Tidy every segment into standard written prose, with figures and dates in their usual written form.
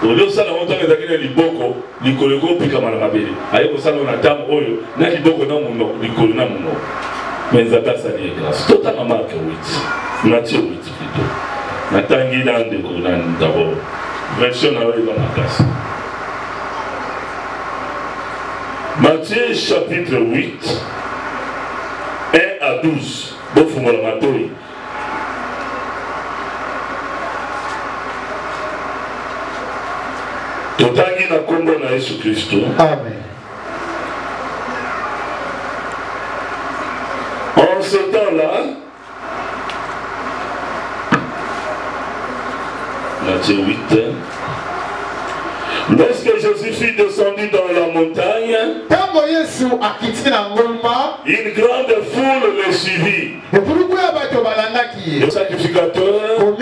Oyo sana monta ke zakine liboko likoleko pika mala mabele. Ayeko sana na tam oyo na liboko na muno likolo na muno. Mais ça passe à grâce. Totalement marqué 8. Matthieu 8 plutôt. Natangi dans de Coran d'abord. Version dans la classe. Matthieu chapitre 8 1 à 12. Bofumo la matoi. Totangi na kombo na Yesu Kristo. Amen. En ce temps-là, Matthieu 8, lorsque Jésus fut descendu dans la montagne, une grande foule le suivit. Le sacrificateur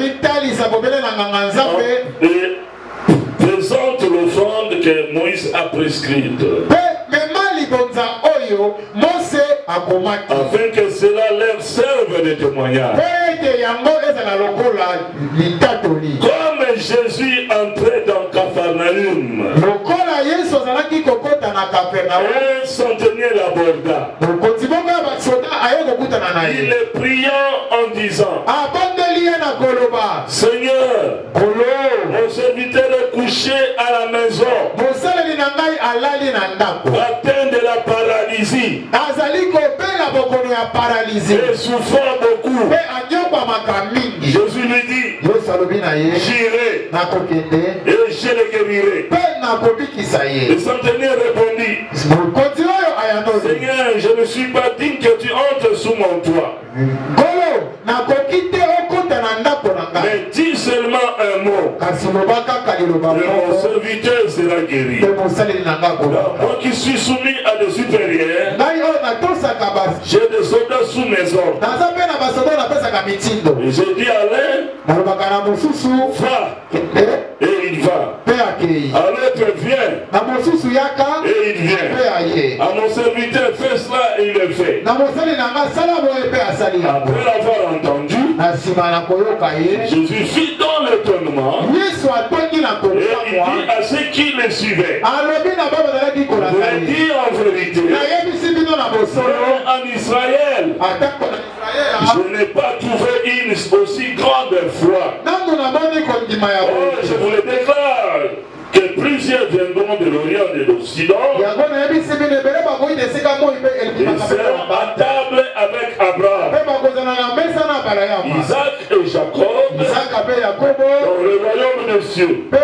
présente l'offrande que Moïse a prescrite, afin que cela leur serve de témoignage. Comme Jésus entrait dans Capharnaüm, un centenier l'aborda. Il le priant en disant: Seigneur, mon serviteur est couché à la maison, atteint de la paralysie, et souffrant beaucoup. Jésus lui dit: j'irai et je le guérirai. Le centenier répondit: Seigneur, je ne suis pas digne que tu entres sous mon toit, mais dis seulement un mot, et mon serviteur sera guéri. Moi qui suis soumis à des supérieurs, j'ai des soldats sous mes ordres. Et j'ai dit à l'un: va, et il va. À l'autre, viens, et il vient. À mon serviteur, fais cela, et il le fait. Après l'avoir entendu, Jésus fit dans l'étonnement, et il dit à ceux qui le suivaient: vous dit en vérité, en Israël, je n'ai pas trouvé une aussi grande foi. Oh, je vous le déclare, que plusieurs viendront de l'Orient et de l'Occident et seront à table avec Abraham, Isaac et Jacob dans le royaume des cieux. Et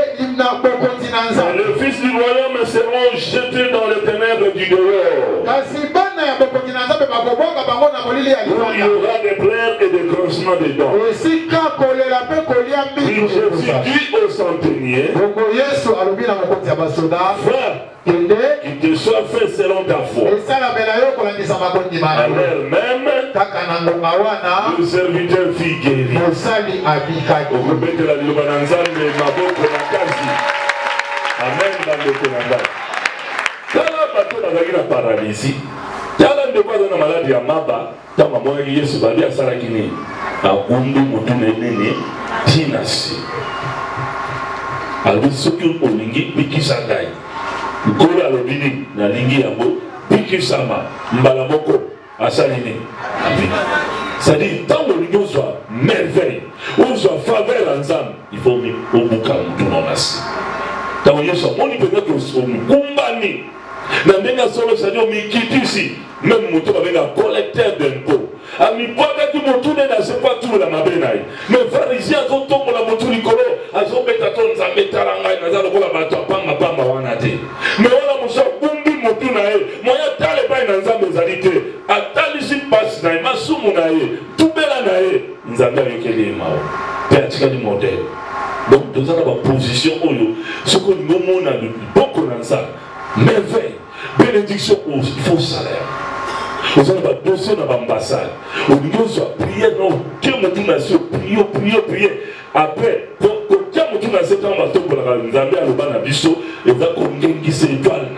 les fils du royaume seront jetés dans les ténèbres du dehors, où il y aura des pleurs et des grincements des dents. Puis Jésus dit au centenier: va, qu'il te soit fait selon ta foi. Alors même, le serviteur fut guéri. Amen. Paralysie. Tala ndeko na maladi ya maba, tama moyo Yesu bali asala kini. Akundu mutune nene tinasi. Alors ce que olingi bikisa ngai. Nkolo alobini na lingi yango bikisa ma mbala moko asalini. C'est-à-dire tant olingi ozwa merveille, ozwa faveur ensemble, il faut obuka mutu nonasi. Tant Yesu moni peut-être omukumbani. Nandena solo sadio mikitisi même moto avec un collecteur d'impôts. Ami boka ki moto ne na sepa tout la mabenai. Mais pharisien zo tombo la moto likolo azo beta ton zambeta ranga na za lokola bato pamba pamba wana te. Mais wala musa bumbi moto na e moya tale ba na nzambe zalite atali si passe na masumu na e tubela na e nzambe yokeli mao. Pratika du modèle. Donc dans la position oyo ce que nous mona beaucoup dans ça. Merveille, bénédiction au faux salaire. Vous avez un dossier dans l'ambassade. Au niveau de prier, non, que mon nation, prier. Après, quand mon nation est en bateau pour la Zambie, à l'Oban Abisso, et vous avez qui s'est étoile.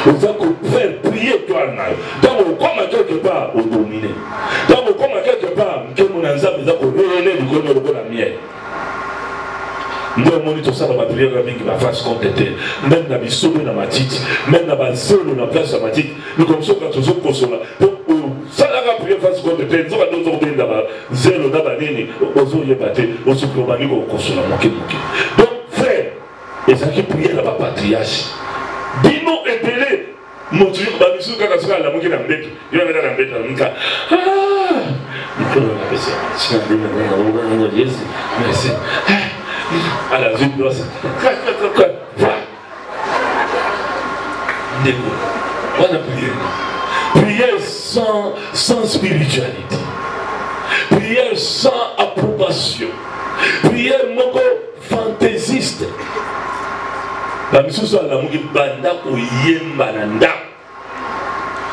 Vous avez fait prier étoile. Dans mon comme à quelque part, au dominé. Dans mon comme à quelque part, que mon nation est en réel du gouvernement de la mienne. Nous Donc, on dit tout ça dans ma prière qui va faire ce qu'on était. Même dans les sauts dans ma tite, même dans ma zéro dans la place de ma tite, nous comme ça, quand nous sommes consolés. Donc, ça, la prière face ce qu'on était, nous avons d'autres ordres dans la zéro dans la nene, aux autres, il y a battu, aux autres, on va nous consoler. Donc, frère, et ça qui priait dans ma patriarche, dis-nous épelé. Mon Dieu, quand je suis à la moquette en bête, il y a un bête en cas. Ah, il peut la baisser. Si on a dit, merci. À la vie de l'os. Voilà. On a prié. Prière sans spiritualité. Prière sans approbation. Prière moko fantaisiste. La mission soit la mouki banda ko yemba na nda.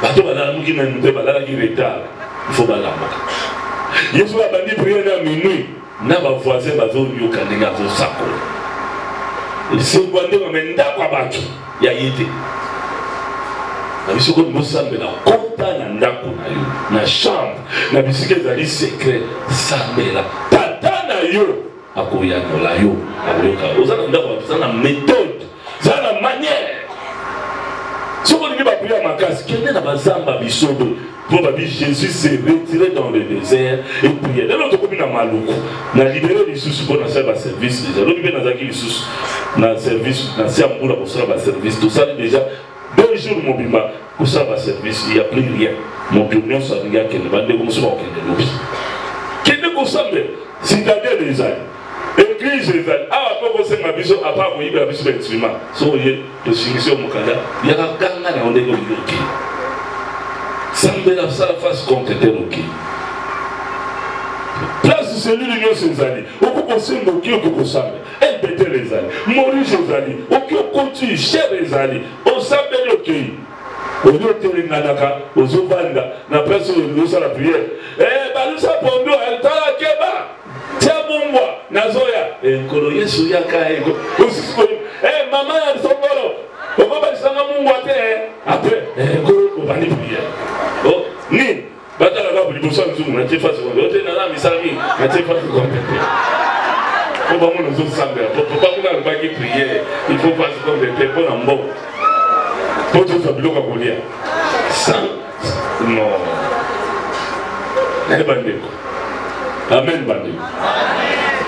Bato bana mouki na nte bala ki retard. Il faut bala maka. Yesu a bandi prière na minuit. Na ba voisin bazo yoka ndinga zo sako. Se gwande ma menda kwa bato ya yete. Na mission ko mosambe na konta na ndako na yo. Na chambre na bisike zali secret sambela. Tata na yo akoya no la yo. Akoyoka. Ozana ndako ozana méthode. C'est la manière. Si on dit que prier à ma case, quel est la zamba bisodo pour Jésus s'est retiré dans le désert et prier. Dans notre commune à Maloukou, on a libéré les sous pour nous faire un service déjà. On a libéré les sous dans le service, dans le service. Tout ça déjà 2 jours mon bimba pour ça va service. Il n'y a plus rien. Mon opinion ça n'y a qu'elle va dégoncer au Kenya. Quel est le consommé? C'est-à-dire les années. Église les années. Ah, après vous savez ma vision, après vous y avez besoin d'instrument. Si vous voyez le signe au Mokanda, il y a un gars qui a un dégoût. Semble la face contre était ok. Place de celui de nos années. Au coup qu'on s'est moqué, au coup qu'on s'aime. Elle bêtait les années. Mourir les années. Au coup qu'on continue, cher les années. On s'appelle ok. Au lieu de tenir Nanaka, aux Ovanda, n'a pas sur la prière. Eh, Balusa Pondo, elle t'a la keba. Tiens, bon moi, Nazoya. Et Koloye Souyaka. Eh, maman, elle s'en va. On va passer à mon water. Après, on va aller prier. Oh, ni, batala la pour ça nous on a fait face au côté na la misami, on a fait face au côté. On va nous autres samedi, pour pas qu'on a pas qui prier, il faut passer comme des téléphones en bon. Pour tout ça bloquer à Golia. Sans non. Eh bandé. Amen bandé.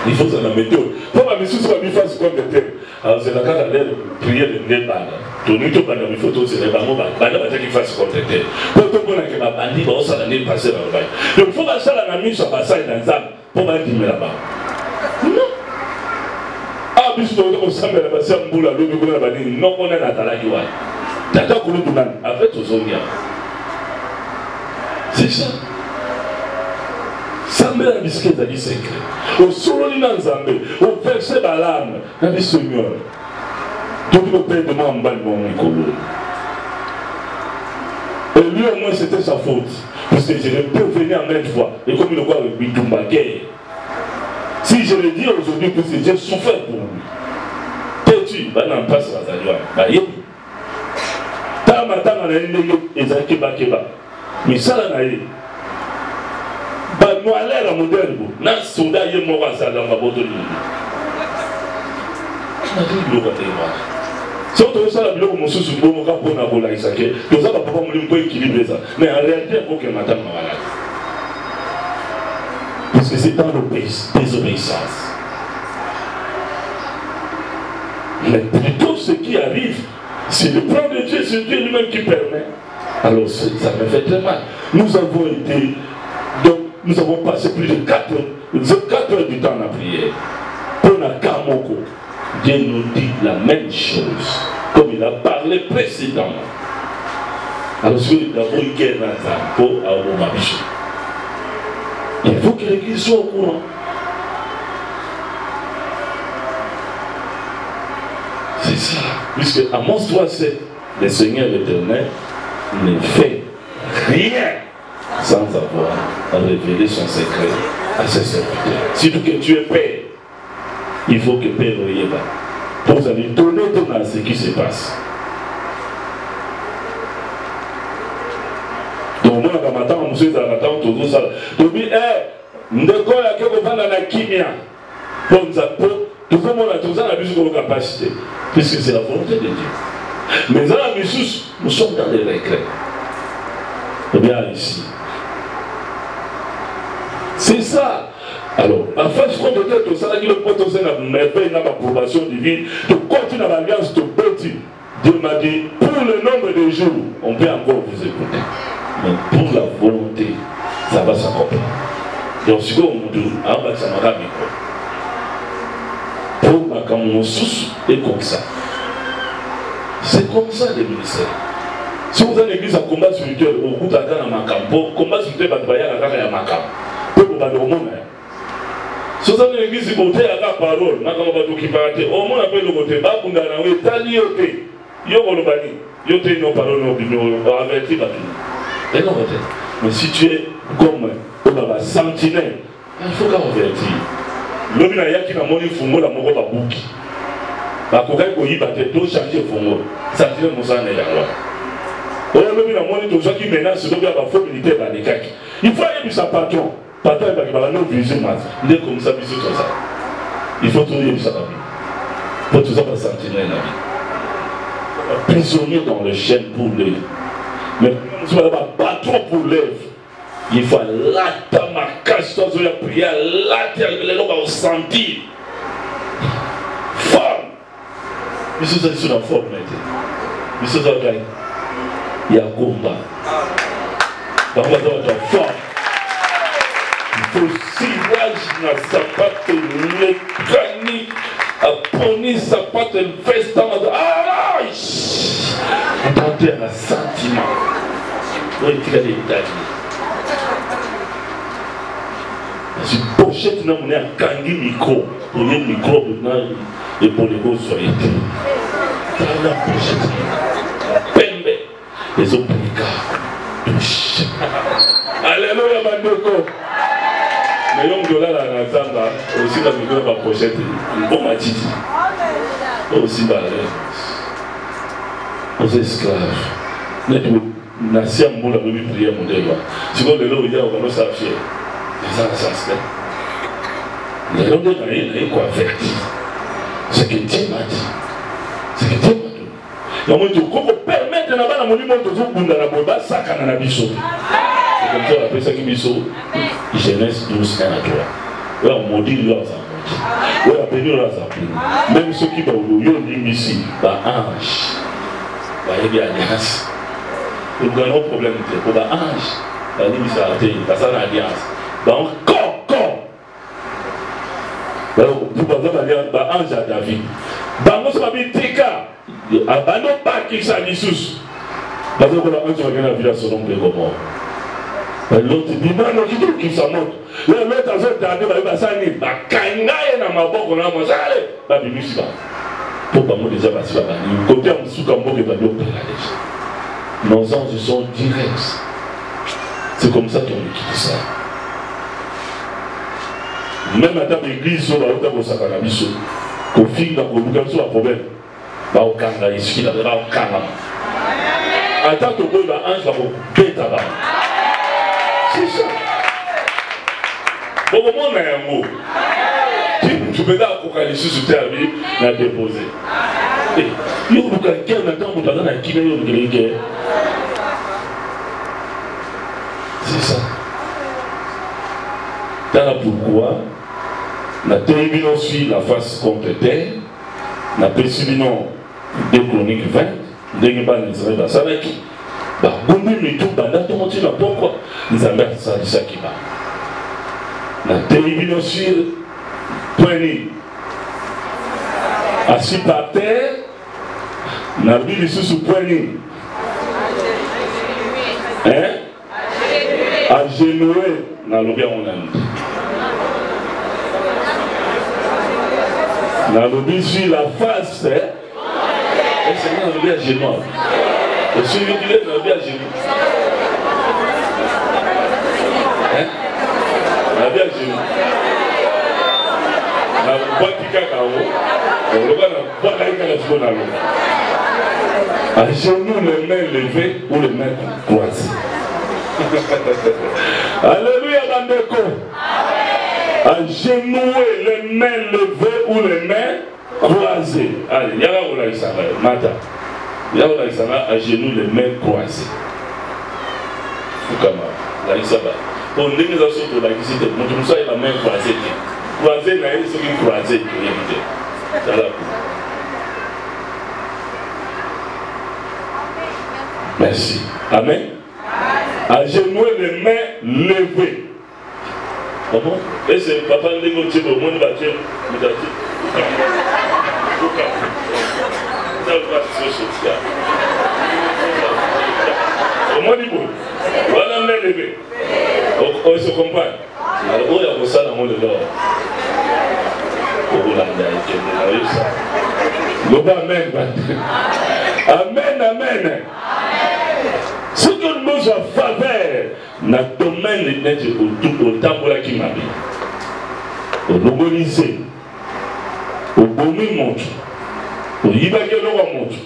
Il faut ça la méthode. Pour ma mission soit bien face comme des téléphones. Alors c'est la carte d'aller prier de Nébana. Tout nous tout pendant les photos c'est les bambous. Banda va dire qu'il fasse contenter. Pour tout le monde qui m'a bandit, bah on s'en allait passer dans le bail. Donc il faut pas ça la mise sur passage dans ça pour pas dire là-bas. Non. Ah bis to on s'en met là-bas c'est un boulot là le là-bas non on est dans la joie. Tata koulou tout nan après tout zonia. C'est ça. Sambe la biscuit à dit secret. Au solo ni nan zambe, au verset balam, na bi Seigneur. Tout le père de moi en bas de mon écolo. Et lui au moins c'était sa faute. Parce que je ne peux venir en mettre fois. Et comme il le voit avec Bitumba Gay. Si je le dis aujourd'hui que j'ai souffert pour lui. T'es-tu, bah n'en passe la joie. Bah yé. Tama tama na yé ezaki bakeba. Mais ça là na yé. Bah nous allons à la moderne. Na soda yé mo wa ça dans ma boto ni. Na dit le côté moi. Si on te ça la biloko mosusu bon ka pona bola isake. Donc ça va pas me lui équilibrer ça. Mais en réalité il faut que madame malade. Parce que c'est dans désobéissance. Mais plutôt ce qui arrive, c'est le plan de Dieu, c'est Dieu lui-même qui permet. Alors ça me fait très mal. Nous avons été, donc nous avons passé plus de 4 heures du temps à prier. Pour la Kamoko, Dieu nous dit la même chose, comme il a parlé précédemment. Alors si nous avons une guerre dans la pour avoir ma bichon. Il faut que l'Église soit au courant. C'est ça. Puisque Amos 3:7, le Seigneur l'Éternel ne fait rien sans avoir révélé son secret à ses serviteurs. Surtout que tu es père, il faut que père ne y ait pas. Pour vous aller donner ton à ce qui se passe. Donc, moi, quand matin, on me dit, tout ça. Tu dis, ndeko ya keko vanda na kimia. Pour tout le monde a la capacité, puisque c'est la volonté de Dieu. Mais dans la Missus, nous sommes dans les regrets. Eh bien, ici. C'est ça. Alors, en fait, je crois peut-être que ça, il faut que merveille dans l'approbation divine, de continuer l'alliance de petit. Dieu m'a dit, pour le nombre de jours, on peut encore vous écouter. Mais pour la volonté, ça va s'accomplir. Donc, si vous me dites, ça m'a dit, pour ma camouflage, et comme ça. C'est comme ça les ministères. Si vous avez l'église à combat spirituel, au bout d'un combat spirituel, vous allez à la macam. Pour vous aller au monde. Si vous avez l'église qui à la parole, au monde appelle le côté, mais si tu es comme un sentinelle, il faut qu'on avertisse. L'homme n'a pas qui n'a pas fungo la moko babuki. Ba kokai ko yiba te to changer fungo. Sentinelle musa na yango. L'homme n'a pas to qui menace l'homme ba faux militaire ba nekaki. Il faut aller sa patron. Patron ba non vision mas. Il est comme ça biso ça. Il faut trouver ça la vie. Pour tout ça ba sentinelle la vie. Prisonnier dans le chêne pour l'œil. Mais tu vas pas patron pour l'œuvre. Il faut là ma cache, toi tu as prié, là tu as sentir. Forme. Mais c'est ça sur la forme maintenant. Mais c'est ça gagne. Il y a combat. Dans la forme. Il faut ciblage dans sa patte mécanique, à poni sa patte vestant. Ah! Entendez un sentiment. Oui, tu as des détails. Si pochette n'a pas un kangi micro, pour les micro et pour les gosses soyez. La pochette, pembe, les obligas. Alléluia, Bandoko. Mais on doit la Nazamba, aussi la micro la pochette, bon matiti. Aussi balai. Aux esclaves. Nasi à mon ami prière mon débat. Si vous voulez, il y a un s'afficher. Les ancêtres. Les hommes de l'année n'ont quoi averti. Ce que Dieu m'a dit. Ce que Dieu m'a dit. Il y a un moment où permettre d'avoir un monument de tout le monde à la boîte, ça quand on a biso. C'est comme ça on appelle ça qui biso. Genèse 12, 1 à 3. Oui, on maudit là, ça maudit. Oui, on appelle là, ça appelle. Même ceux qui vont au lieu ici, bah ange. Bah il y a alliance. Il y a un problème pour bah ange. Bah il y a une alliance. Donc, corps. Vous pouvez dire, ange à David. Bango se m'habille Tika. Abandon pas qui s'habille. Parce que l'ange va gagner la vie à son nom de Gomorre. L'autre dit, non, qui s'en monte. L'autre a fait un basani. Kangaye na maboko na mozale. Babimisi. Pour Bango déjà passer là-bas. Côté en dessous, Kambo qui va lui opérer. Nos anges sont directs. C'est comme ça qu'on quitte ça. Même à table d'église, on va au Sakanabiso. Qu'on finit dans le cas de problème. Va au Kanga ici, va au Kanga. Attends que le ange va au Bétaba. C'est ça. Bon, moment, on a un mot. Tu peux dire qu'Apocalypse sur terre, il a déposé. Il y a quelqu'un maintenant, on a qui est le c'est ça. Voilà pourquoi la télévision suit la face contre terre, la précision des chroniques 20, des Israël, ça va être qui bah, mais tout, bah, là, tout le monde pourquoi ils amènent ça, ça qui va. La télévision suit, poignée, assis par terre, la vie ici sous poignée. Hein? Agenoué dans le bien on a dit. Dans le bien sur la face, et c'est dans le bien agenoué. Et celui qui est dans le bien agenoué. Hein? Dans le bien agenoué. Dans le bois qui cacao, on le voit dans le bois qui cacao dans l'eau. À genoux, les mains levées ou les mains croisées. Alléluia, Bandeko. À genoux et les mains levées ou les mains croisées. Allez, il y a là où là, il s'arrête. Mata. Il y a là où là, il s'arrête. À genoux, les mains croisées. Fukama. Là, il s'arrête. Pour les gens qui sont là, qui sont là, ils ont la main croisée. Croisée, là, ils sont croisés. C'est là. Merci. Amen. À genoux et les mains levées. Comment? Et c'est papa qui dit au monde va dire, vous avez dit. Ça va se social. Au monde dit, voilà main levée. On se comprend. Alors, il y a ça dans le monde de l'or. Amen. Amen, amen. Ce que nous avons faveur, notre domaine est au tambour qui m'a dit. Au nobolisé, au bomi montre, au yibagé l'eau montre.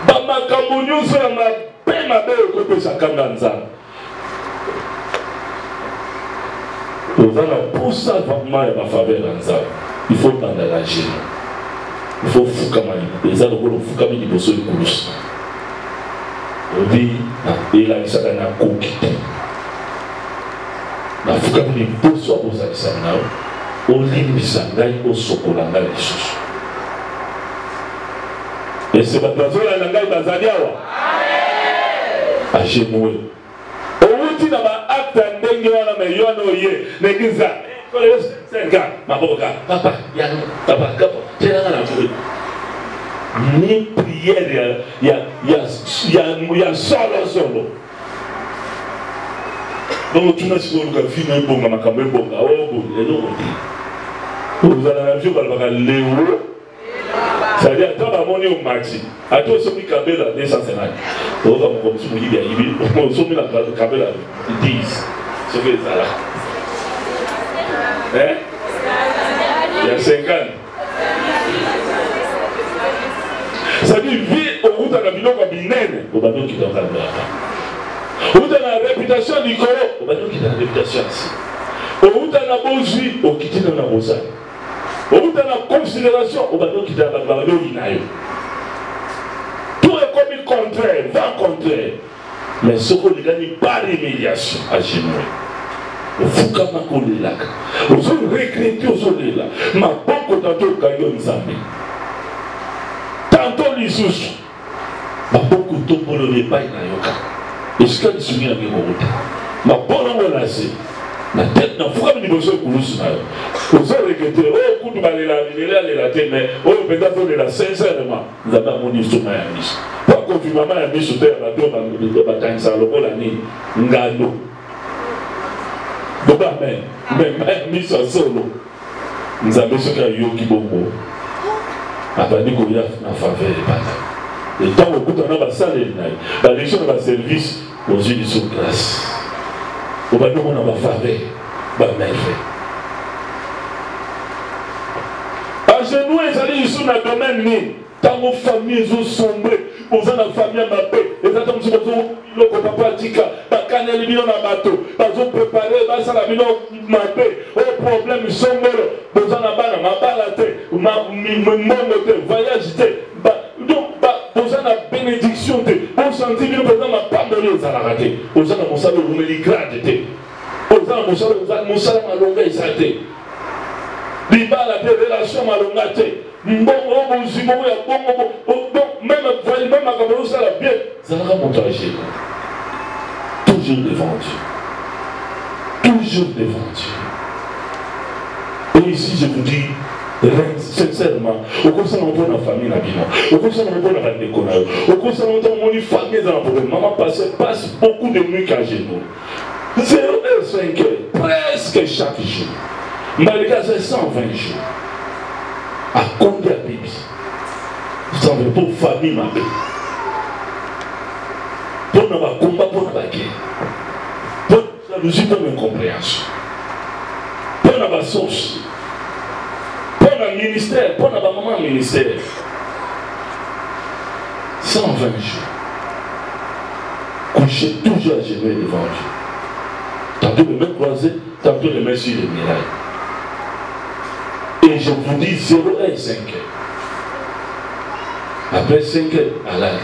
Bama Kamouniou, c'est ma paix, ma belle, que ça kamdanza. Pour ça, vraiment, il y a ma faveur dans ça. Il faut prendre la gêne. Il faut foukamani. Les gens vont foukamani pour se couler. On dit, il a dit ça dans la coquille. La foukamani pour soi pour ça, ça n'a pas. On lit les sangaï au sokolanga les choses. Et c'est pas dans la langue d'Azadiawa. À genoux. Au outil dans ma acte d'engue, on a meilleur noyer. L'église. C'est gars, ma pauvre gars, papa, papa, c'est là la foule. Ni prière, il y a solo. Donc, tu n'as pas de film, bon, ma caméra, bon, et non, vous allez la vie, on va léo. C'est-à-dire, quand on va au maxi, à toi, celui qui a la 250, on va me continuer, on va la caméra 10. C'est que ça là. Hein? Il y a 5 ans. Ça dit, vie au route à la bino comme binène. Au bateau qui doit calmer. Au route à la réputation du Coro. Au bateau qui a la réputation ici. Au route à la bonne au qui dans la bosa. Au route à la considération. Au bateau qui a la bateau inayo. Tout est comme le contraire, va contraire. Mais ce qu'on ne gagne pas l'humiliation à genoux. Au Fukama Kolelaka. Au sol regretté au soleil là. Ma bonne tantôt Kayon Zambé. Tantôt l'Issus. Ma bonne tombolo n'est pas inayoka. Est-ce que les souvenirs de Morote? Ma bonne relation. La tête n'a pas de niveau pour nous. Au sol regretté. Oh, coup de balai là, il est la tête, mais oh, peut-être on est là sincèrement. Nous avons mon instrument à Miss. Pas confirmement à Miss sur terre, la tour de bataille, ça le l'année. Ngano. Donc, mais mis en solo. Nous avons ce qu'il y a eu qui bombo. Après, nous avons une faveur de bataille. Et tant que nous avons la salle, la direction de service aux yeux de sous grâce. Nous avons une faveur, ma mère. À genoux, ils allaient sur le domaine. Tant que famille ont sombré, vous avez la famille à ma paix, et tant que vous avez le papa tika, quand elle est dans le bateau, vous avez préparé, vous avez ma paix, au problème sombre, vous avez ma balade, ma voyage, donc vous avez la bénédiction, vous sentez que vous avez ma pardonné, vous avez raté, vous avez mon salaire, vous avez gradé, vous avez mon salaire, ma longueur, vous avez la relation, ma longueur. Même à Cameroun, ça va bien. Ça va montager. Toujours devant Dieu. Toujours devant Dieu. Et ici, je vous dis, sincèrement, au conseil de la famille, au conseil de la décoration, au conseil de la famille dans la problème, maman passe beaucoup de nuits à genoux. 0,5 heures, presque chaque jour. Malgré 120 jours. À combien de bébés? Vous savez, pour famille, ma paix. Pour notre combat, pour notre guerre. Pour la jalousie, pour l'incompréhension. Pour notre source. Pour notre ministère, pour notre maman ministère. 120 jours. Coucher toujours à genoux devant Dieu. Tantôt les mains croisées, tantôt les mains sur les murailles. Mais je vous dis 0 et 5 heures. Après 5 heures, à la vie.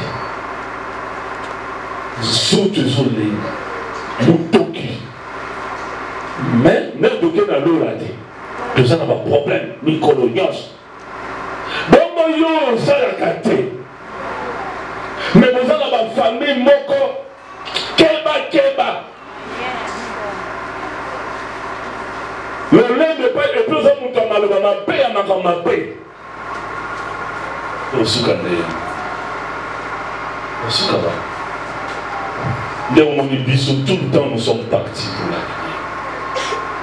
Saute sur les moutons. Mais, même de quel alo là dit, tout ça n'a pas de problème, micro-lognos. Donc, yo, ça l'a gâté. Mais vous avez ma famille, moko, keba. Le lait de paix, et plus on monte à ma paix, à ma paix. Au Soukane. Au Soukane. Dès qu'on dit bisous, tout le temps nous sommes partis pour la vie.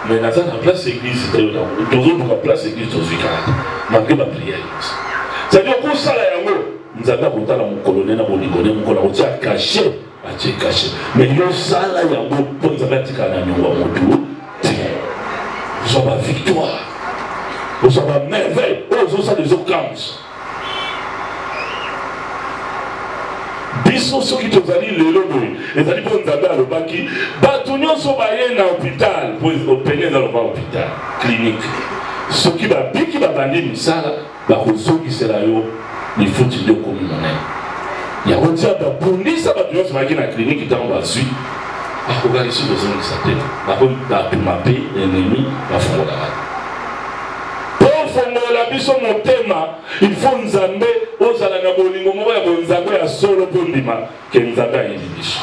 Mais dans la place église, c'était au temps. Nous avons la place église au Soukane. Malgré ma prière. C'est-à-dire qu'on s'en a nous avons monté à mon colonel, à mon ligonné, mon colonel, on a caché. Mais il y a ça là, il y a un bon point de vue. Vous avez la victoire. Vous avez la merveille. Vous avez les occasions. Bisous ceux qui te ont dit les lobes. Les amis pour nous amener à l'obaki. Batunion sont baillés dans l'hôpital. Pour obtenir dans l'hôpital. Clinique. Ceux qui va bien qui va bandir ça là. Ceux qui sont là, il faut que tu le communes. Il y a un dieu qui a bondi ça. Batunion sont baillés dans la clinique qui est en bas. Regarde ici les hommes qui s'attellent. Par contre, il a pu mapper l'ennemi. Il faut la fongola biso motema il faut nzambe ozala na bolingo moko ya bonzambe ya solo po ndima ke nzambe ayeli biso.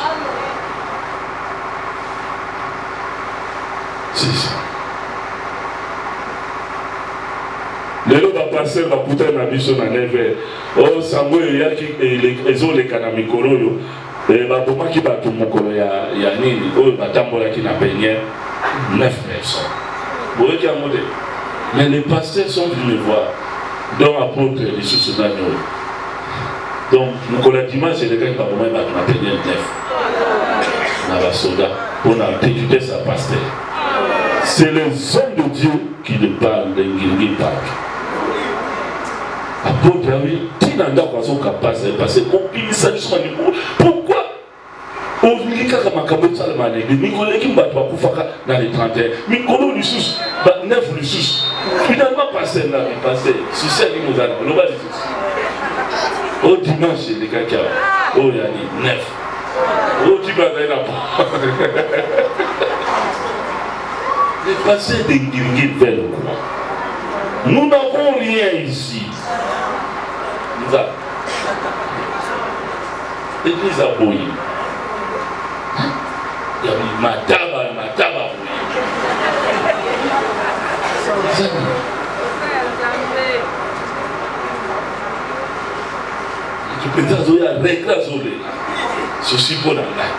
C'est ça. Lelo bapasteur bakutani na biso na 9h o sango eyaki ezoleka na mikolo oyo babomaki bato mokolo ya nini oyo batambolaki na peniere 9 personnes boyoki yango te. Mais les pasteurs sont venus me voir, dont apôtre les sous-soudanais. Donc, nous connaissons dimanche, c'est le gars qui va vous mettre ma penière neuf. Dans la soda, pour exécuter sa pasteur. C'est les hommes de Dieu qui le parlent, les guillemets parlent. Apôtre, oui, qui n'a pas son capacité, parce que mon pays, ça lui sera du coup. Pourquoi? Kaka makambo salama na église mikolo qui m'a pas kufaka dans les 31 mikolo lusus ba 9 lusus finalement passer là passer si c'est qui nous a on va dire au dimanche les gars qui oh il y a 9 oh tu vas là les passer des guillemets vers le courant nous n'avons rien ici nous avons l'église a bouilli. Il y a eu mataba. Tu peux dire qu'il y a un réclat sur les. Ceci pour la main.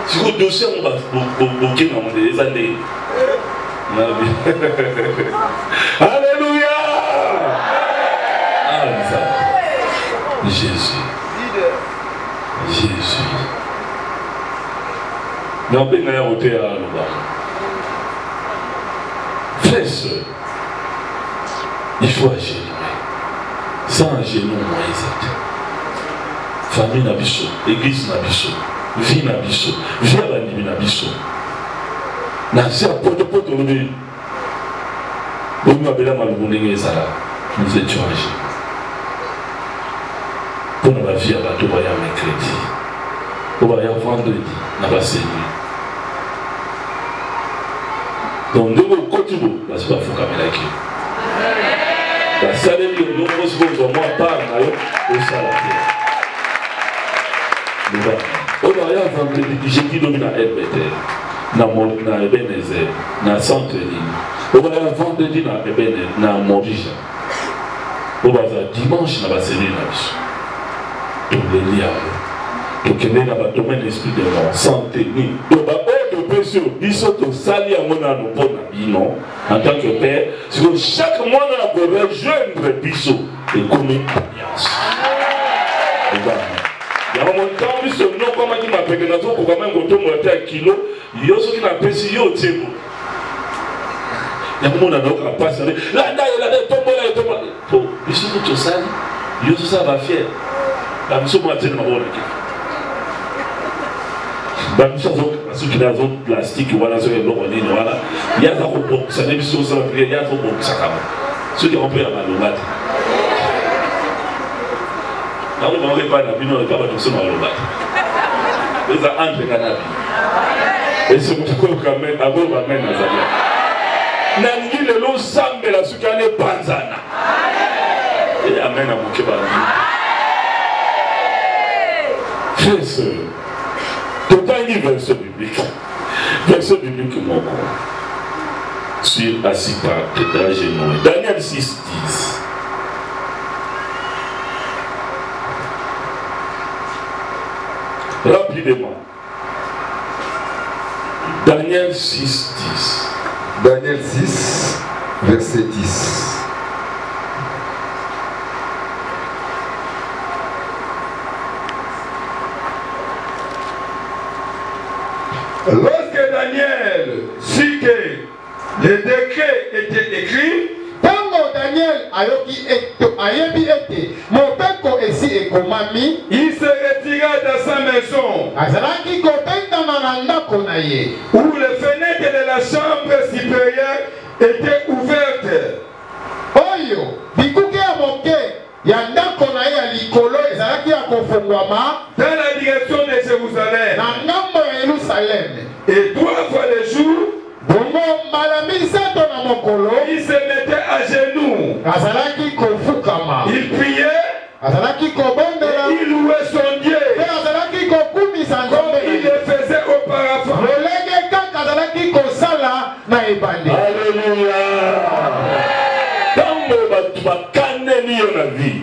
Si vous dossier, on va bloquer dans des années. Alléluia! Jésus. Mais on peut y avoir été à l'Oba. Frères et sœurs, il faut agir. Sans agir, non, moi, exact. Famille n'a biso, église n'a biso, vie n'a biso, vie à l'anime n'a biso. N'a si à porte de l'Oba. Nous m'appelons à l'Oba, nous étions agis. Pour la vie à bateau, il y a mercredi. Il y a vendredi, il y a samedi. Donc, nous avons continué, parce que nous avons fait la salle de nous avons part au salaire. On a vendredi, j'ai dit nous na LBT, na Ebenezer, na Centre-Ligne. On a vendredi na Ebenezer, na Morija. On a dimanche na Bassélie na biso. Donc les liens. Donc il y a un domaine d'esprit de l'homme, santé, ni. Donc de précieux, ils sont au sali à mon âme pour non en tant que père. C'est que chaque mois on a rejoindre Bissot et comme une alliance. Il y a un temps où ce nom comme il m'appelle que nous avons quand même autour de 1 kilo. Il y a ceux qui m'appellent si yo tebo. Il y a un monde qui a passé là, il tombe. Pour Bissot tout ça, il y a tout ça va faire. La mission m'a dit ma bonne. La mission ceux qui ont des plastique voilà ceux qui ont voilà il y a ça pour ça des missions ça il y a ça pour ça Ceux qui ont pris à Malomate. Quand vous n'aurez pas d'habit, on ne peut pas tous à Malomate. Vous avez entre Canabi. Et c'est pourquoi vous amènez à vous amène à Zambia. Nangi le long sambe la soukane panzana. Et amène à Mokeba. Frères et sœurs, total verset biblique. Verset biblique mon corps. Sur assis par la genoux. Daniel 6, 10. Rapidement. Daniel 6, 10. Daniel 6, verset 10. Lorsque Daniel sut que le décret était écrit, Tango Daniel ayebi ete mobeko esi ekomami, il se retira dans sa maison, azalaki kobendana na ndako na ye, où les fenêtres de la chambre supérieure étaient ouvertes. oyo bikuke ya moke ya ndako na ye ya likolo ezalaki ya kofungwama dans la direction de Jérusalem. na ngambo ya Yerusalem. Et 3 fois le jour, bongo mbala misato na mokolo il se mettait à genoux, azalaki kofukama, il priait, azalaki kobondela, il louait son Dieu, pe azalaki kokumisa comme nzambe na il ye le faisait auparavant. lolenge kaka azalaki kosala na ebande. Alléluia. Tango batu bakaneli yo na vie.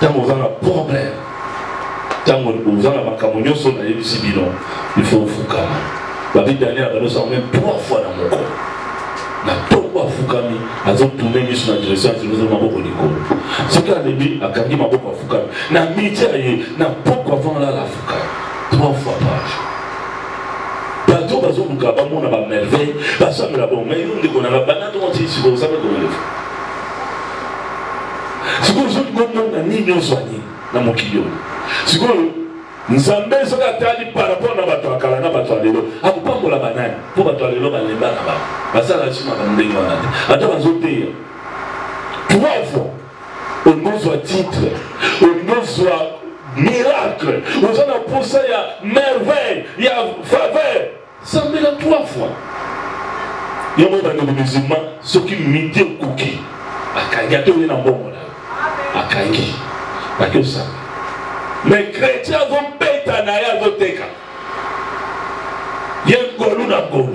Tango oza na problème. Tango oza na makambo nyonso na yebisi bino. Il faut fukama. Babi Daniel abanosa même 3 fois na moko. Na tongo afukami azotourne miso na direction ya Jérusalem maboko likolo. Soki alebi akangi maboko afukami. Na miti aye na poko avant la afukami. 3 fois par jour. Bato bazoluka bamona ba merveille basambela bon mais nous ndeko na bana to nti siko osame ko lefu. Siko zo ngomona nini oswani na mokili yo. Siko nzambe soka tali par rapport na bato akala na bato alelo akupambola banani po bato alelo balemba na ba basala chima ba ndenge wana te ata bazoteya 3 fois au nom soit titre au nom soit miracle aux gens pour ça il y a merveille il y a faveur ça me l'a 3 fois il y a un moment de musulman ceux qui midi au cookie akangi ato na mbongo la akangi bakyo ça mais chrétiens vont péter na ya zoteka il y a golu na golu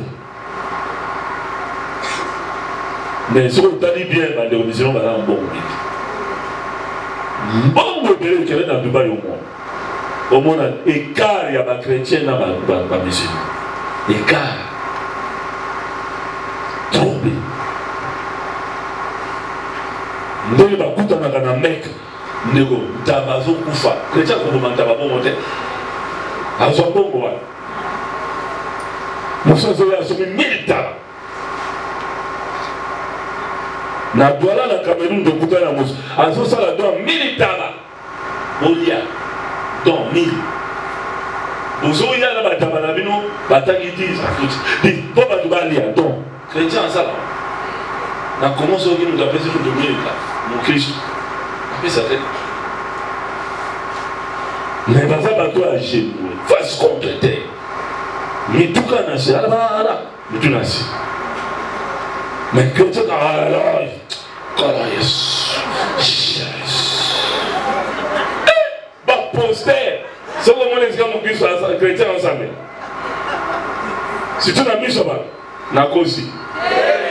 mais ce qu'on t'a dit bien bah les musulmans va dans mbongo bon modèle qui est dans Dubaï au moins écart il y a des chrétiens dans la musulman écart trouble ndenge bakutanaka na Mecque ndeko tabazo kufa chrétien koboma tababongo te azwa bongo wana mosanzo oyo asomi 1000 taba na Douala na Cameroun de kuta na mosu azosala don 1000 taba bolia don 1000 bozoya na bataba na bino batangi 10 po bato balia don chrétien asala na comment soki nous apesi tout de 1000 mon Christ apesa te mais baza bato ya genoux face contre terre mituka na se ala mitu na se mais chrétien kala yes ba poster soko mona esika mokristo chrétien ensemble surtout na miso ba na kosi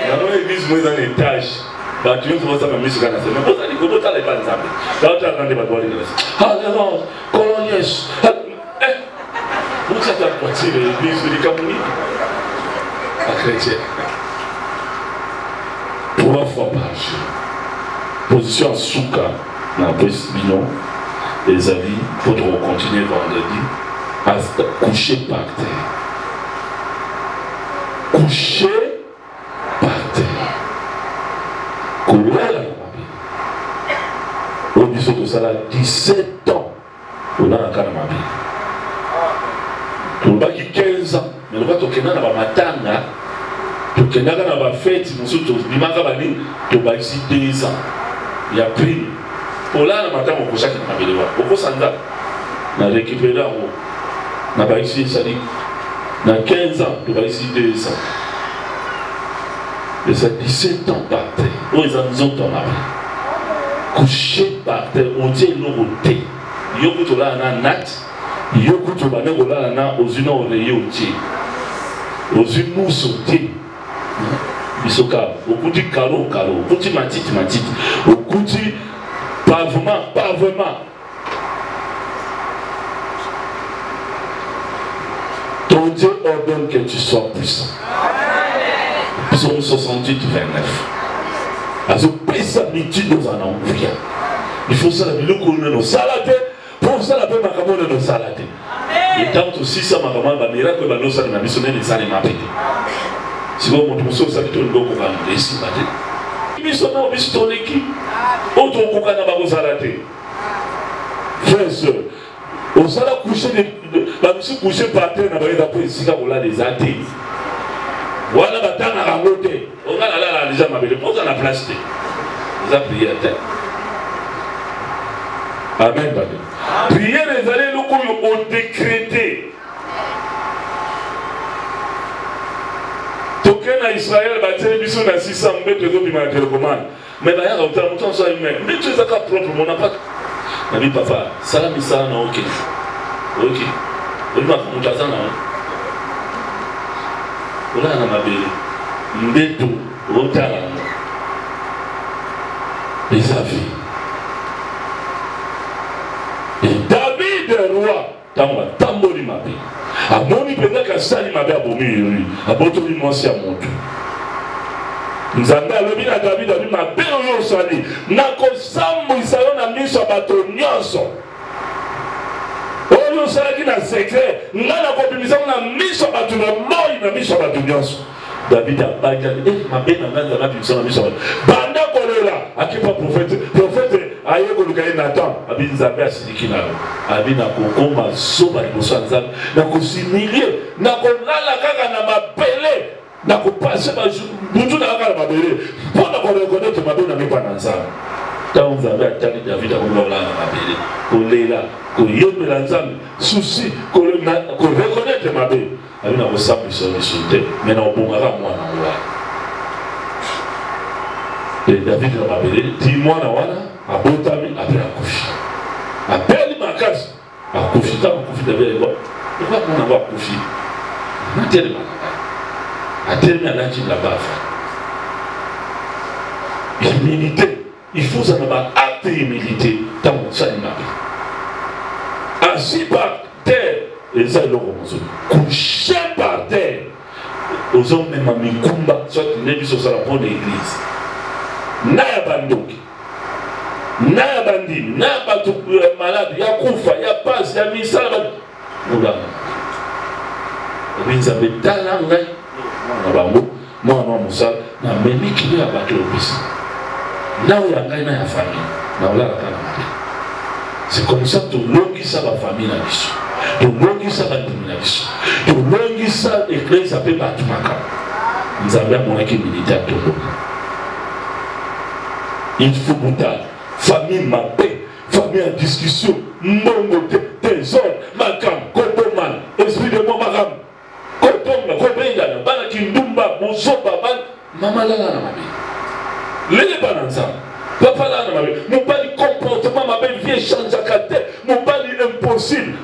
na no église mo eza na étage bato nyonso basala miso kaka se mais bozali kobotala epa nzambe baotala nde bato balingalasi alléluia kolo yesu botata kwatile église likambo nini bachrétien 3 fois par jour position à souka na pesi bino les avis pour continuer vendredi à coucher par terre coucher par terre kolela na mabe oyo biso tosala 17 ans olalaka na mabe tolobaki 15 ans mais loba tokenda na bamatanga tokendaka na bafete mosusu tobimaka bani tobaisi 2 ans ya prime polala matango okosaki na mabele wana okosanza na récupéré yango na baisi esali na 15 ans tobaisi 2 ans eza 17 ans par terre oyo eza nzoto na mabe couché par terre otie eloko te yo kutu olala na nat yo kutu obande kolala na ozwi na oreye otie ozwi musu otie bisoka okuti karo okuti matiti okuti pavement ton Dieu ordonne que tu sois puissant. Psaume 68, 29. Alors, pesa miti dans un envoyant. Il faut ça la ville qu'on a nos salades. Pour ça la paix makamone nos salades. Et tant aussi ça makamone ba miracle ba no salade na missionnaire les salades m'a pété. Si vous montrez ça ça tout le monde va nous laisser battre. Missionnaire bistoneki. Auto kokana ba salade. Frères sœurs, on s'est couché la musique couché par terre na ba pour ici ka kola des athées. Voilà batana la motte. On a la déjà ma belle pose dans la place. Vous avez prié à terre. Amen. Priez les allées locaux ont décrété. Token à Israël battait biso na 600 mètres de bima télécommande. Mais là il y a longtemps ça humain. Mais tu es ça propre mon pas. Na bi papa, sala misala na OK. OK. On va monter ça na. Ola na mabele. Mbeto otala. Les avis. Et David roi tamba tamboli mabe. Amoni penda ka sali mabe abomi abotoli mwasi ya moto. Nzambe alobi na David abi mabe oyo sali nakosambwisa yo na miso bato nyonso. Oyo salaki na secret nga nakobimisa na miso bato na moi na miso bato nyonso. David a baga mabe na nga nzambe na miso bato. Banda kolela akipa prophète aye koluka ye Nathan abi nzambe asiliki na yo abi na kokoma soba liboso ya nzambe na kosimilie na kolala kaka na mabele na kopase butu na kaka na mabele mpo na korekonetre mabe na mipa na nzambe ntango nzambe atali David akolala na mabele kolela koyembela nzambe susi korekonetre mabe abi na kosambwisa liso te me na obongaka mwana wana David na mabele ti mwana wana abotami après akufi apeli makasi akufi ta akufi David ba pourquoi on va akufi materi ba ateli alati la bafa humilité il faut ça ba acte humilité tant ça ni mabe assis par terre et ça le commence couché par terre aux hommes même mikumba soit ne biso ça la bonne église na ya bandoki na ya bandimi na ya bato malade ya kufa ya pasi ya misala bato mulanga obinzambe tala ngai na bango mwana wa mosala na memikili ya bato opesi nao ya ngai na ya famille na olalaka na mabe. C'est comme ça tolongisa bafamille na biso tolongisa bandimi na biso tolongisa église ape bato makama nzambe amonaki milité ya tolonga. Il faut boutar. Famille ma paix, famille en discussion, mbongo désordre, makam, kotoman, esprit de mon makam, kotonga, kobengana, bana kindumba, bozoba, ban, mama lala na mabe. Lele bananza, papa lala na mabe. Mon bali comportement ma belle vie change à caractère, mon bali impossible.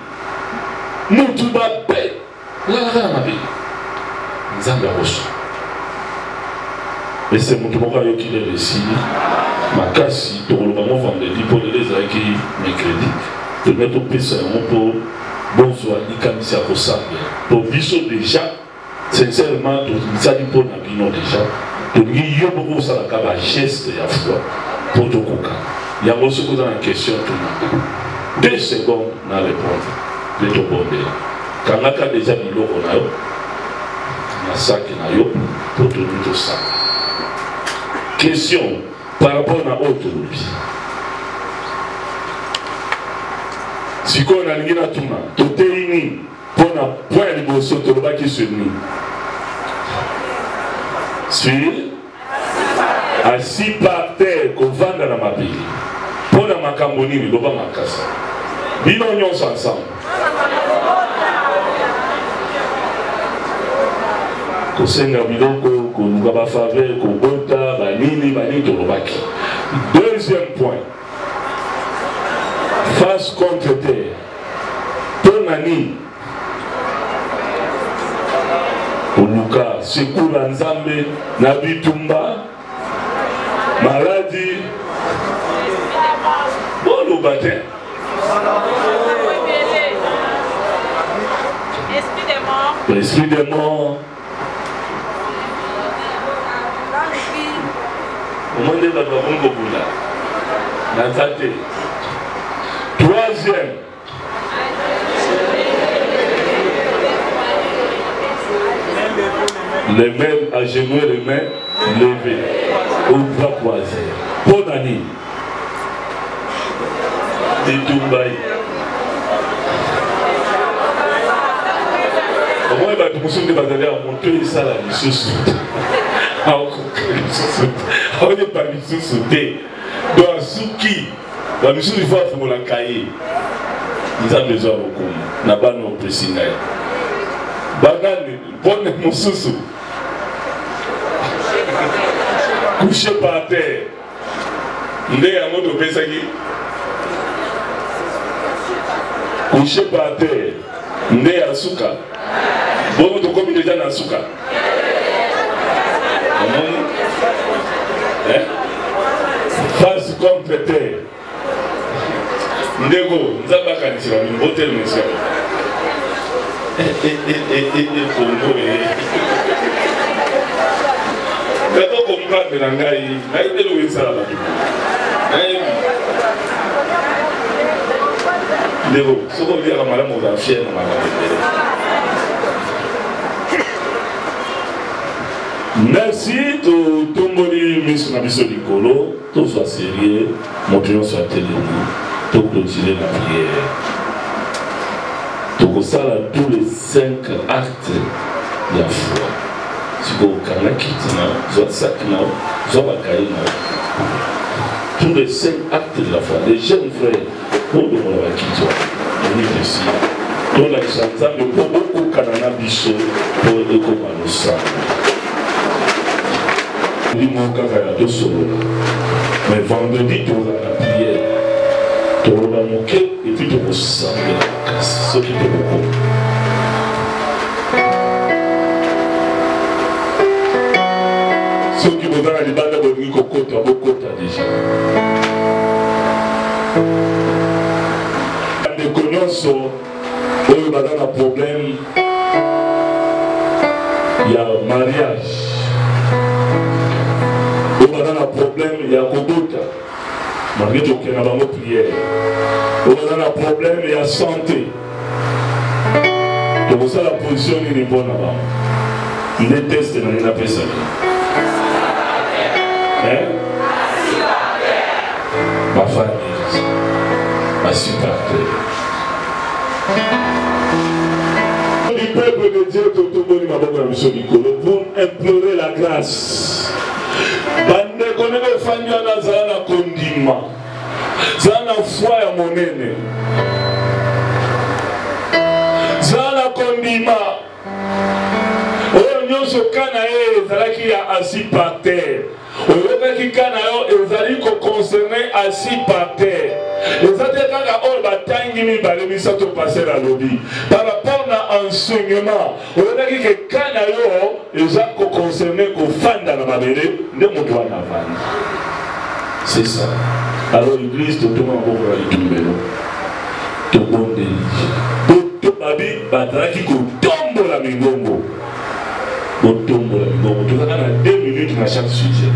Moutou ma paix, lala na mabe. Nzambe rosso. Et c'est mon tour qui est le signe. Makasi, tu le moment vendredi pour les acquis mercredi. Tu mets ton PC pour bonsoir, ni kamisa pour ça. Pour biso déjà, sincèrement, tu as dit pour Nabino déjà. Tu dis yo beaucoup ça la kaba geste ya foi pour ton coca. Il y a aussi que dans la question tout le monde. 2 secondes na répondre. De ton bonheur. Quand on a déjà mis l'eau on a yo, na sac na yo pour tout ça. Question par rapport à autonomie. Si on a l'ingénieur Touma, tout est uni pour un point de bosso, tout le bas qui se nuit. sur assis par terre kovanda na mabili pona makambo nini loba makasa bino nyonso ensemble kosenga biloko koluka bafaveur kobota banini tolobaki. Deuxième point, face contre terre tonani koluka sekula nzambe na bitumba maladie bon baptême esprit des morts au monde va pas troisième les mains à genoux et les mains levées au bras croisés. Bonne année. Comment il va te montrer que tu vas aller monter ça là, les sous on n'est pas les sous sauter. Donc, Souki, la mission du voir pour la cahier. Ils ont besoin beaucoup. N'a pas non plus. Banane, bonne mon sous. Couché par terre. Il est à mode au Pesagi. Couché par terre. Il est à Souka. Bon, tu commis déjà dans Souka. Face contre terre. Ndego, Nzabaka Nisira, une beauté de monsieur. Congo. Quand on comprend que l'angaï, il est loué ça là. Ndego, ce qu'on dit à madame aux anciennes, merci de Tomboli Miss Nabiso Nicolo, tout soit sérieux, montrons sur la télé, tout clôturer la prière. Tout ça, tous les 5 actes de la foi. Si vous avez un tous les 5 actes de la foi, les jeunes frères, pour le monde qui soit, on est ici. Dans la chanson, de beaucoup de Canana Bisso, pour le Comano Sang. Mais vendredi, tu as la prière, tu as la moquette et puis tu as la casse. Ce qui est beaucoup. Ceux qui vont dans la débat de votre coco, tu as beaucoup déjà. Les connaissances, il y a un problème, il y a mariage. Il y a un problème, il y a Kobota. Malgré tout, il y a une prière. Il y a un problème, il y a santé. Donc, ça, la position est bonne avant. Il déteste dans les appels. Hein? Ma famille, ma supporter. Du peuple de Dieu, pour implorer la grâce. Bande koneko fanya na zana kondima zana foi ya monene zana kondima oyo nyonso kana ye ezalaki ya assis par terre oyokaki kana yo ezali koconcerne assis par terre eza te kaka oyo batangi mibale misato paster alobi par rapport na enseignement oyokaki ke kana yo eza koconcerne kofanda na mabele nde moto wana avandi. C'est ça. Alors l'église totoma bokola litumbelo tobondeli tobabi bazalaki kotombola mingongo botombola mingongo tozaka na 2 minutes na chaque sujet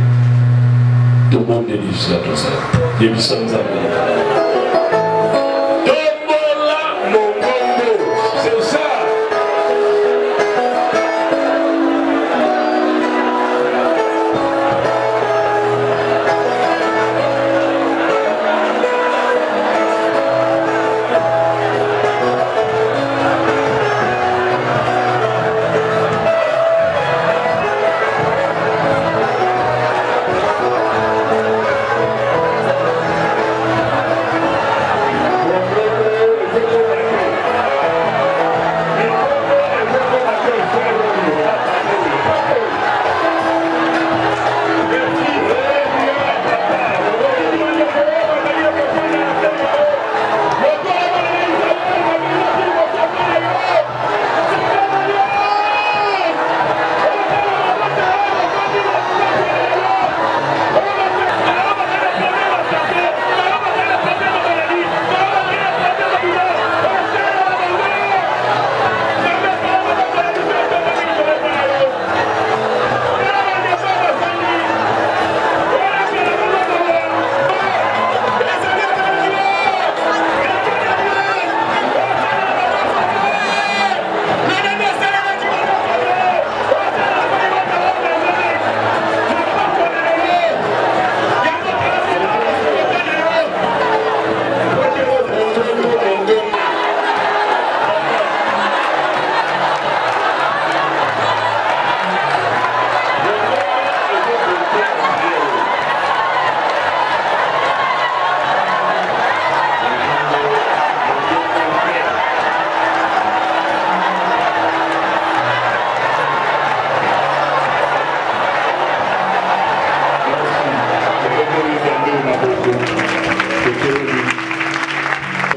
tobondeli sila tosala yebisa nzambe.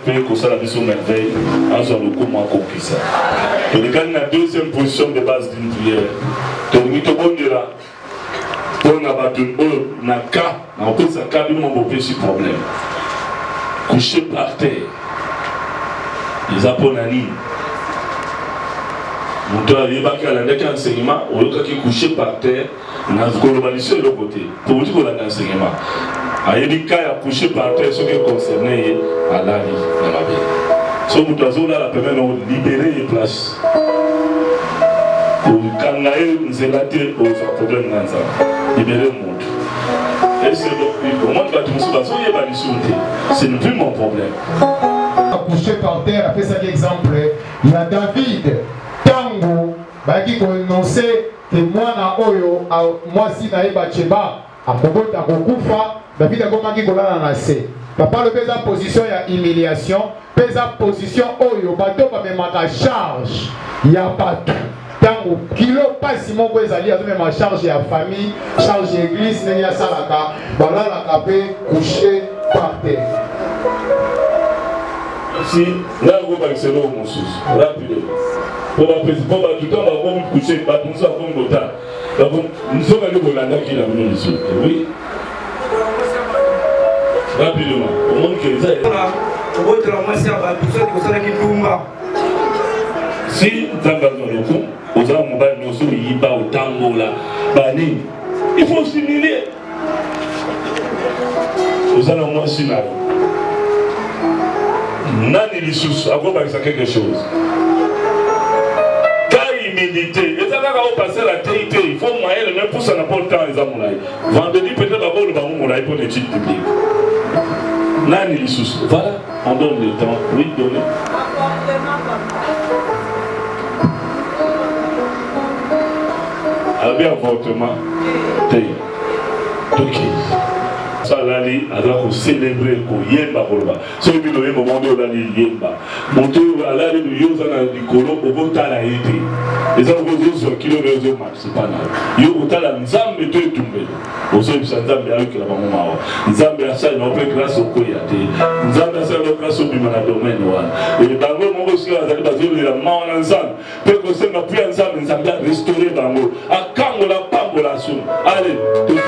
paix, que ça la mission merveille, en soit le coup moins compliqué. Donc, quand on a deuxième position de base d'une prière, donc, il te bon là, on a battu un cas, on peut ça cas, nous avons ce problème. Coucher par terre, les Aponani. Mon toit, il y a un enseignement, on a couché par terre, on a globalisé de l'autre côté. Pour vous dire qu'on a un enseignement. Il y a des cas à coucher par terre, ce qui est concerné à la vie dans la vie. Ce que nous avons là, permet de libérer les places. Quand on a un problème dans ça, libérer le monde. Et c'est le monde va tout c'est plus mon problème. Couché par terre, après ça exemple, il y a David, Tango, qui a annoncé que moi, moi si naïe Bacheba, à propos de Kokufa, David a commencé à lancer. Papa le pesa position il y a humiliation, pesa position oyo, bateau va me mettre charge, il y a pas tout. Tango, kilo pas si mon pesa ali a même ma charge à famille, charge église, n'est ya salaka, voilà la capé couché par terre. Si, là, on va accéder au monsous, rapidement. Pour la présidente, tout le temps, on va vous coucher, on va vous faire comme l'autre. Nous sommes allés au Landa qui l'a mis ici. Oui. Rapidement. Au monde qui est là. Si, dans le coup, aux hommes, nous sommes au tango là, bani, il faut stimuler. Vous allez au moins signaler. Nani lissus, à quoi ça quelque chose. Car humilité, et ça va passer la TIT, il faut moyen le même pour ça n'a pas le temps les amourailles. Vendredi peut-être d'abord le baron mouraille pour l'étude publique. Nani lissus, voilà, on donne le temps, oui, donnez. Avec avortement, TI. Ok. Salali a célébrer ko yemba kolba so bi lo yemba mondo la ni yemba moto ala ni yoza na dikolo obota la yete eza ko zo kilo rezo max pana yo utala nzambe to etumbe oso bisa nzambe avec la maman mawa nzambe asa na ope grâce au koyate nzambe asa na grâce au bimana domaine wa et bango mongo sila za bazoli la mawa nzambe pe ko se na pia nzambe nzambe restaurer bango akango la pambo la sum allez to to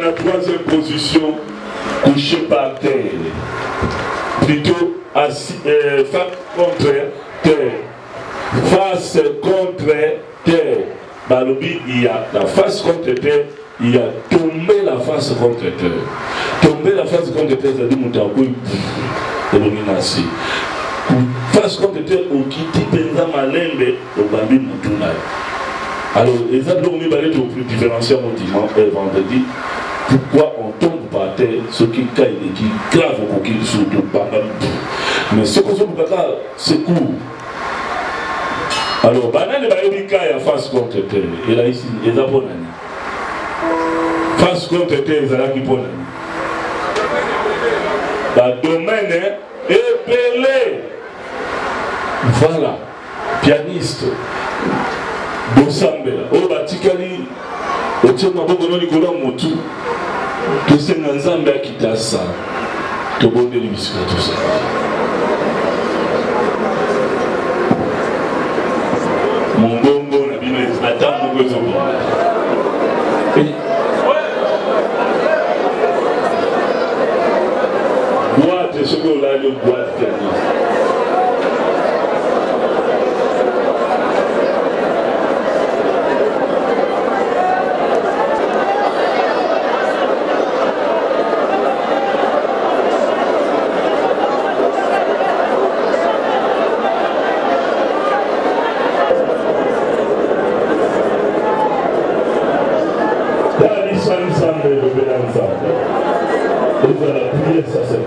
la troisième position, couché par terre. Plutôt assis, face contre terre. Face contre terre. Balobi, il y a la face contre terre, il y a tombé la face contre terre. Tomber la face contre terre, c'est-à-dire Moutaoui, de domination. Face contre terre, au Kiti Penza Malembe, au Bambi Moutouna. Alors, les abdominaux vont plus différencier mon dimanche et vendredi. Pourquoi on tombe par terre, ce qui caille et qui grave au coquille sur le bambam. Mais ce qu'on se dit, c'est court. Alors, banane va y caille face contre terre. Et là, ici, il y a bon année. Face contre terre, il y a qui bon année. Le domaine est épelé. Voilà. Pianiste. Bosambela. Oh, batikali. Otie maboko no likolo motu. Tosenga nzambe akitasa. Tobondeli bisika tosa. Mongongo na bino ata mongo ezomba. Boîte soko la le boîte pianiste. Ça c'est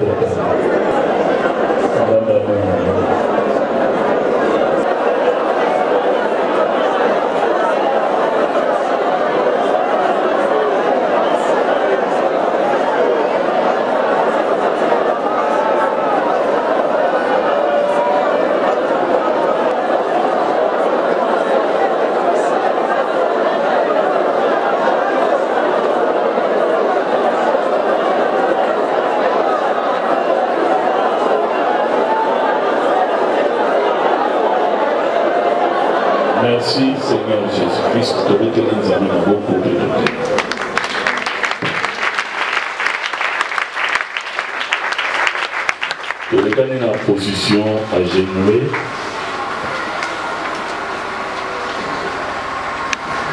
Merci Seigneur Jésus-Christ. Tu veux que nous avons beaucoup de temps. Tu veux que nous en position à genoux.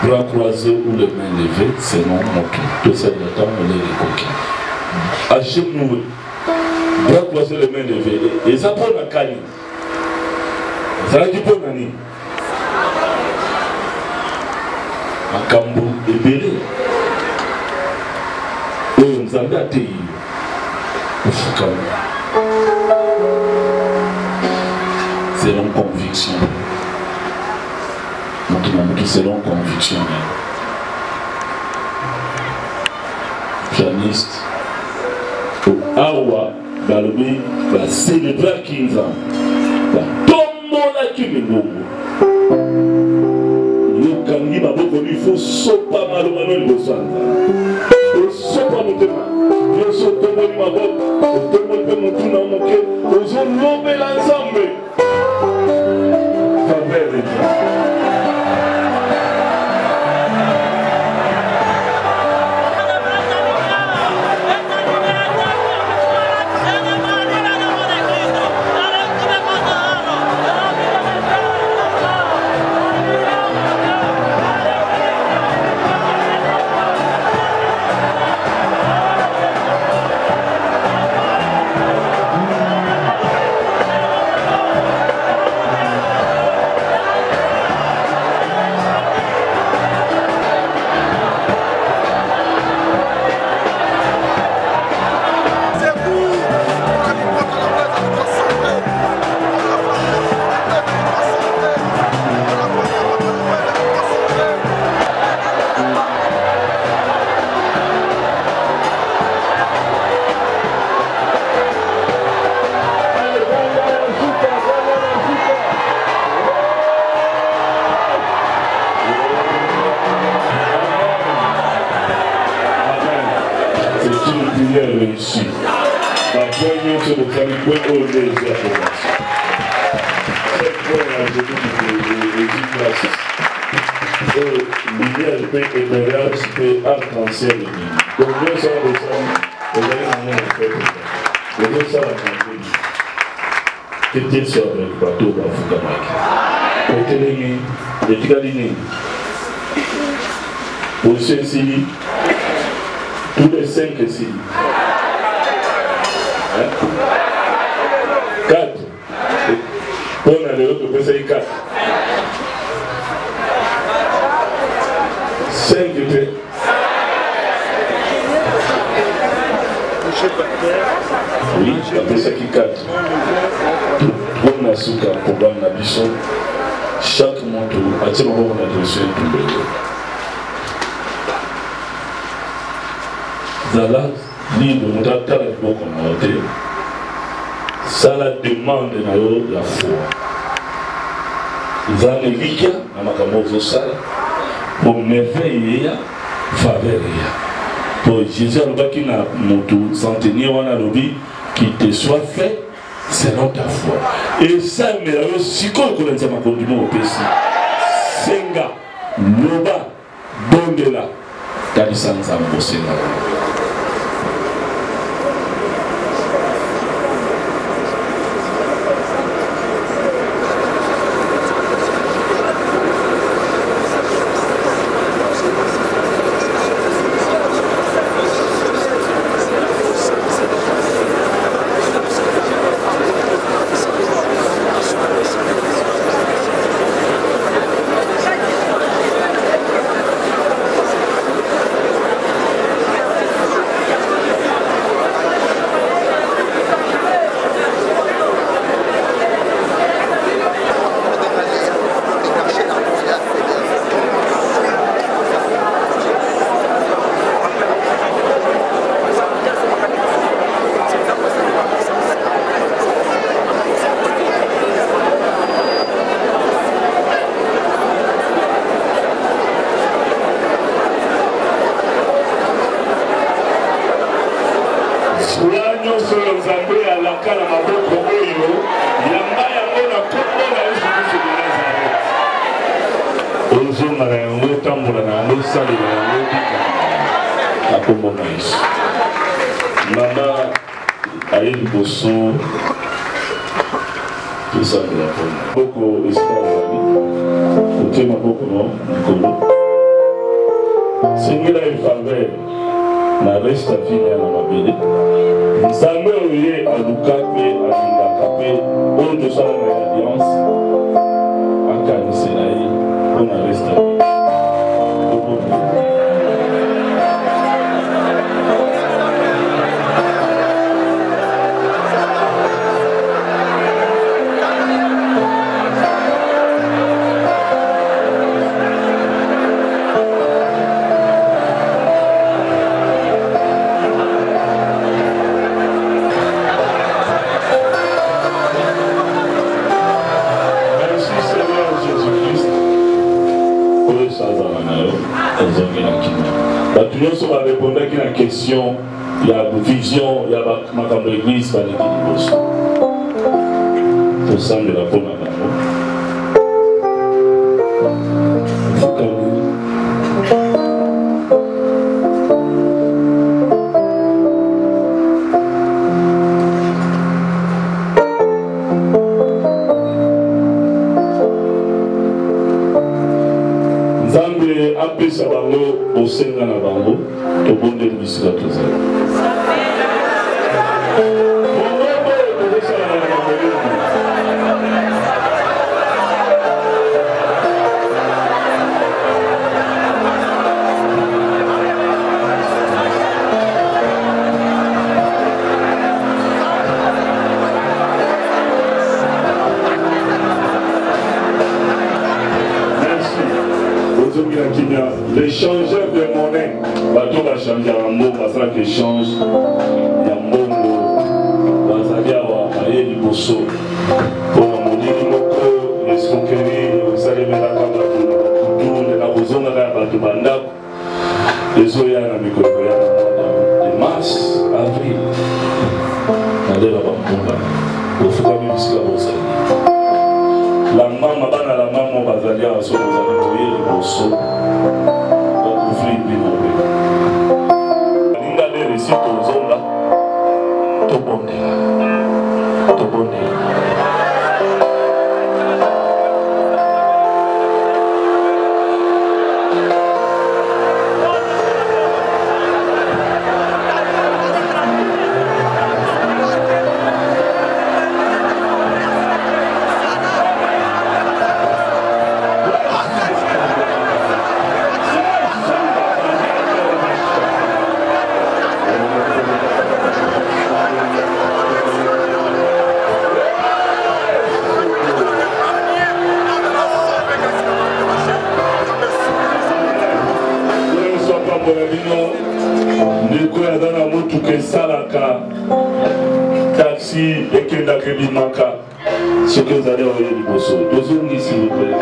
Bras croisés ou les mains levées, c'est non moqué. Tout ça, le temps, on les coquilles. À genoux, bras croisés, les mains levées. Et ça prend la canne. Ça dit pour Nani. À Kambo et Bélé. Et on s'en a été. C'est une conviction. Selon conviction. Pianiste. Awa, Balobi, va célébrer 15 ans. Tomo la Kimingongo. Le Kangi Maboko, il faut sopa malomano le Bosanda. Il faut sopa motema. Il faut sopa maboko. Tout le monde peut monter dans mon cœur. Ils ont lobé l'ensemble. Faveur de Dieu. Réussi. La première chose de faire une bonne ordre des informations. Cette bonne ingénierie des classes. L'idée peut émerger, peut arc-en-ciel de vie. Donc, nous sommes des hommes, vous allez nous faire ça. Vous allez ça la campagne. C'était sur le bateau d'Afoukamaki. Pour Télémi, les Tigalini. Pour Sensili, tous les 5 ici. 4. On a le autre conseil 4. 5 était. Oui, après ça qui 4. On a ce programme d'ambition. Chaque mois, à ce moment, on a reçu un peu de Zala, libre, nous avons tant de commenter. Ça la demande de la foi. Zala likia, na makamozo sala, pour merveiller, faveur. Pour Jésus, qui n'a moto, centenier, on a lobby, qui te soit fait, selon ta foi. Et ça, mais alors, si on connaît ça, ma conduite au PC, Senga, Loba, Bondela, Talisanza, Mosena. tonga na yango tambola na yango salela yango bika na kombo na Yesu. Mama aye liboso tosambela mpona boko esika azali kote maboko no likolo sengela efavere na reste avile ya na mabele nzambe oyo ye aluka mpe alingaka mpe oyo tosala na alliance akanisi na ye mpona reste avile. Nous sommes répondre à la question, il y a une vision, il y a ma église, il y a l'église. Tout ça, nous répondons à apesa bango osenga na bango tobondeli bisika tozali l'échangeur de monnaie, bateau va changer en mot, parce que l'échange, il y a mongo, bazalia wa aye liboso, pour la monnaie moko, l'escroquerie, vous savez mais la kudu, la bozonga la bateau banda, les oya na mikolo ya na de mars, avril, na de la bambomba, au fuka bisika bozali. La maman bana la maman bazalia wa so bozali koye liboso. Linda de récit aux hommes là, tout bon tout bon. Taxi et que la crédit manque ce que vous allez envoyer du bosso. Deux secondes s'il vous plaît.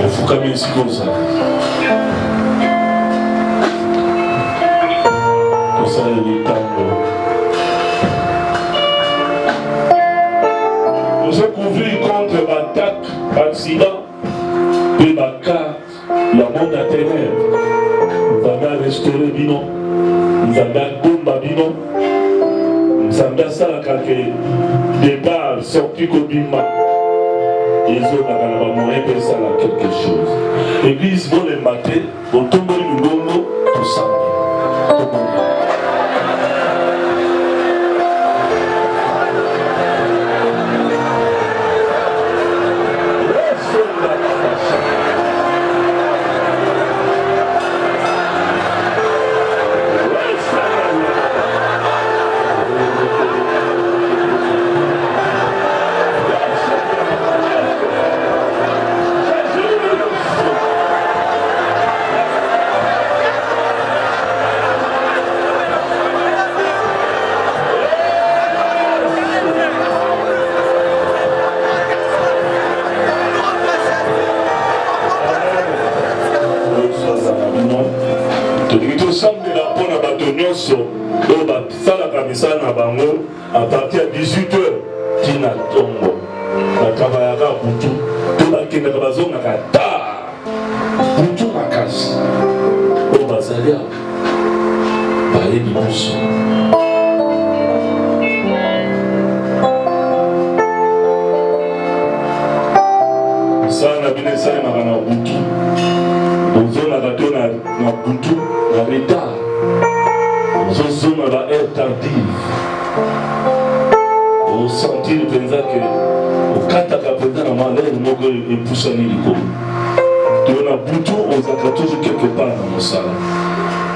Il faut quand même ici comme ça. Pour ça, il est temps. Nous sommes couverts contre l'attaque, accident, et la carte, la monde à ténèbres. Nous allons restaurer Bino. Nous allons bomba Bino. Nous allons faire des balles sorties comme Bima. Ils ont moyen de faire quelque chose. L'église va les mater, au tombeau du Gongo, tout ça. À partir de 18h, Tina Tombo, la Kabayaka Boutou, tout la bakendaka bazongaka ta butu makasi oyo bazali awa bayebi biso mosala na bino esalemaka na butu ozonaka to na butu na retard ozozonga ba aire tardive osentir mpenza ke okataka mpenza na malere moko epusani likolo to na butu ozalaka toujours quelque part na mosala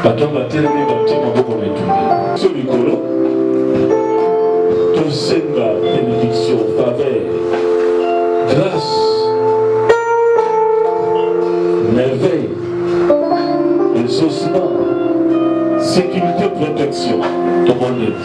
bato batelemi batie maboko na etumbelo so likolo tosenga bénédiction faveur grâce merveille exaucement sécurité protection ton bonheur.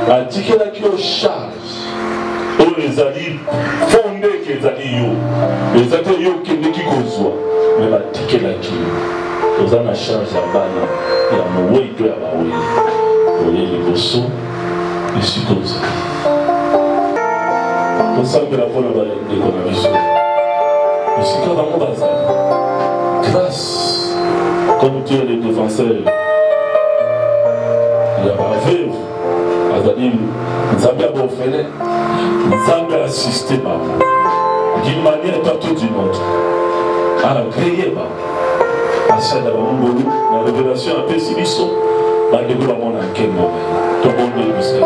atikelaki yo charge oyo ezali fonde ke ezali yo eza te yo okendeki kozwa me batikelaki yo oza na charge ya bana ya mowei to ya bawei oye liboso esika ozali tosambela mpona bandeko na biso esika bango bazali grâce comme tu es le défenseur ya baveuve azali nzambe abofele nzambe assiste bango d'une manière partout d'une autre agreye bango asala bamongolu na révélation apesi biso bandeko bango na nkembo tobonde biso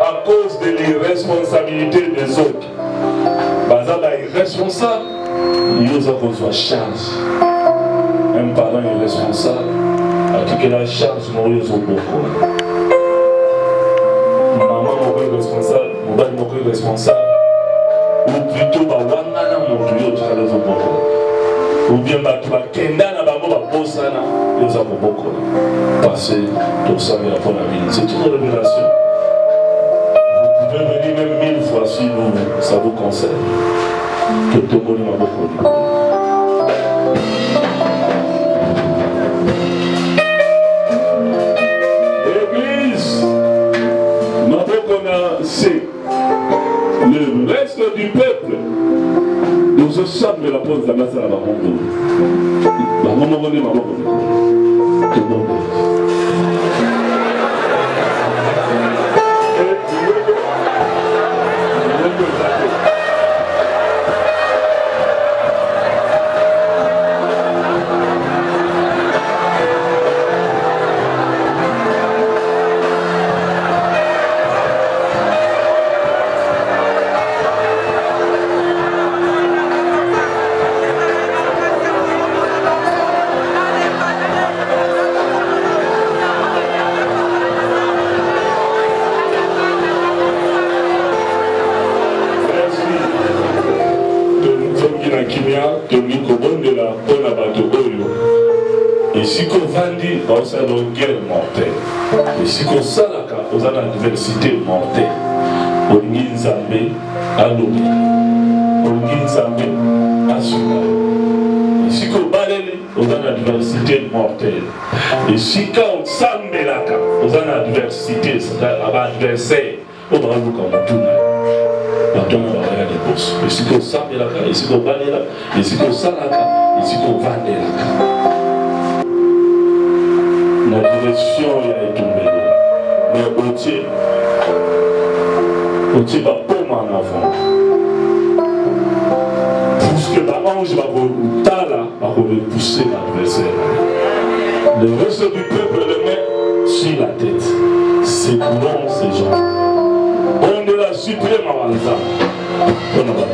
à cause de l'irresponsabilité des autres. Bazala irresponsable, il y a besoin de charge. Un parent irresponsable, à qui la charge mourir au beaucoup. Maman mourir responsable, mon père mourir responsable, ou plutôt wangana mourir au beaucoup. Ou bien tu vas kendana babo bosana, il y a beaucoup. Parce que tout ça est la bonne vie. C'est une révélation. Vous pouvez venir même 1000 fois si ça vous concerne. Que tout le monde m'a beaucoup dit. L'église, c'est le reste du peuple. Nous sommes de la pose de la masse à la Bamongo. Bamongo n'est pas bon. Tout le monde. Et si on vendit, on a une guerre mortelle. Et si on salaka, on a une adversité mortelle. On a une zambé à l'eau. On a une zambé à suka. Et si vous avez une adversité mortelle, et si vous avez une adversité, c'est un adversaire, vous avez un et si vous savez la et si vous avez et si vous savez et si vous avez la direction est tombée. Mais au-dessus, va pas en avant. Puisque l'ange va repousser l'adversaire. Le reste du peuple le met sur la tête. C'est courant ces gens. On est la suprême à Alpha. On va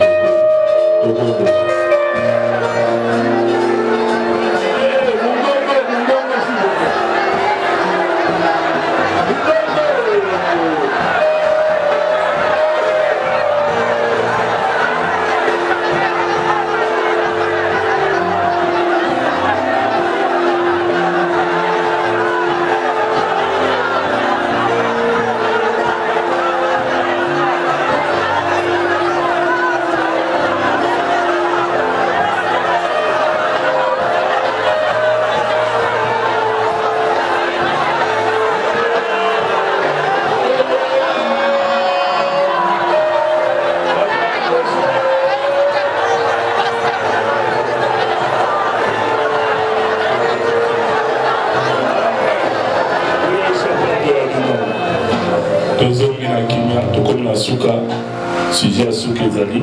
sujet suka ezali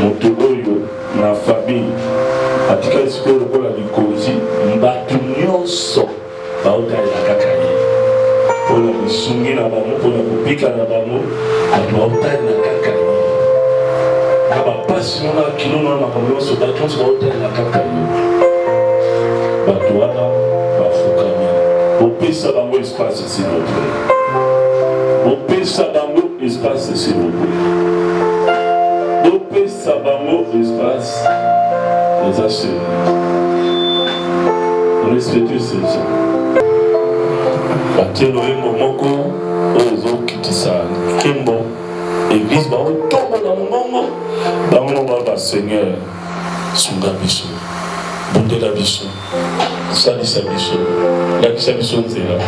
moto oyo na famille atika esiko lokola likonzi bato nyonso baotalela kaka ye mpona lisungi na bango mpona kopika na bango bato baotalela kaka ye na bapasi nona kilo nona makambo nyonso bato nyonso baotalela kaka ye bato wana bafukami opesa bango espace s'il vous plaît opesa bango espace s'il vous plaît Sabango espace les achats. Respectez ces gens. Batielo Embo Moko, Ozo Kitisa, Kembo, Église Bao, Tombo dans mon mongo, Bango Baba Seigneur, Sunga Biso, Bundela Biso, Salisa Biso, Lakisa Biso Nzela,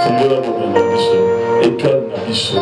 Fundola Bobo Biso, Étoile Nabiso.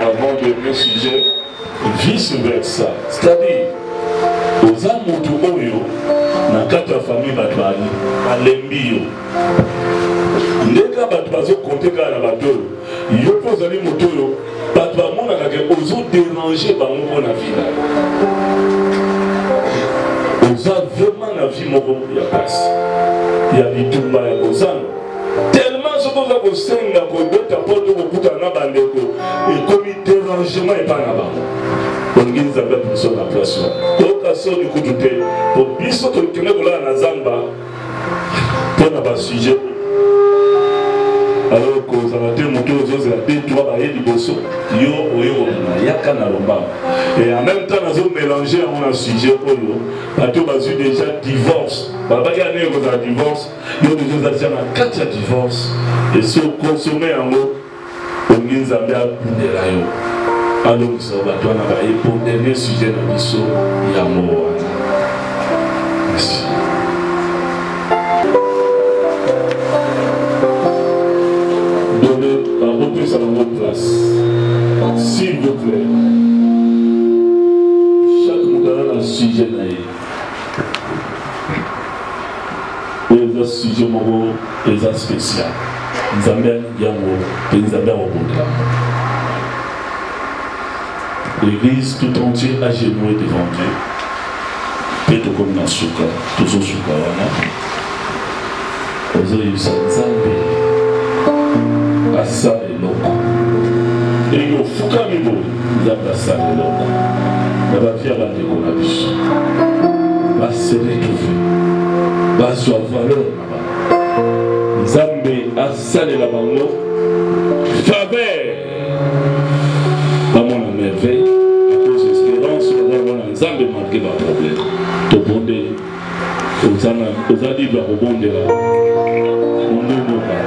Avant de le sujet, vice-versa. C'est-à-dire, aux amoudou oyo, na quatre familles batwali, à l'embio. Ndeka batwazo compter quand la bateau, yo pose ali motoyo, batwa mona kake ozo déranger bango na vie. Oza vraiment la vie moko ya passe. Il y a bitumba ya ozano. Tellement ce qu'on a construit, on a d'autres apports de beaucoup de bandeko et comme dérangement et pas là-bas. On dit qu'ils avaient pris sur la place. Donc, à ce du coup de paix, pour bien sûr que le Kenya na Zamba, pour n'a pas sujet. Alors que ça va être monté aux autres, il y a deux, trois barrières du bosso. Yo, yaka na lomba. Et en même temps, nous avons mélangé à un sujet pour nous. Parce que nous avons déjà divorce. Papa qui a né au divorce, nous avons déjà 4 divorces. Et si on consomme en haut, on a mis à bout de la yo. Alors nous avons pour le dernier sujet de l'issue, il y a mort. Merci. Donnez un reprise à votre place. S'il vous plaît. Chaque monde a un sujet. Il y a un sujet spécial. Nous avons l'église tout entière a genoux devant Dieu. Peut-être comme dans Souka, toujours Souka. Vous avez eu ça, Nzambe. Asa et Loko. Et il y a Fouka Mibo, Nzambe Asa et Loko. Mais la vie a la décoration. Va se retrouver. Va se valeur. Nzambe Asa et Loko. Faveur. Maman la merveille, à cause de l'espérance, maman la Nzambe marqué par problème. Tout le monde aux adibes à rebondir là. On ne veut pas.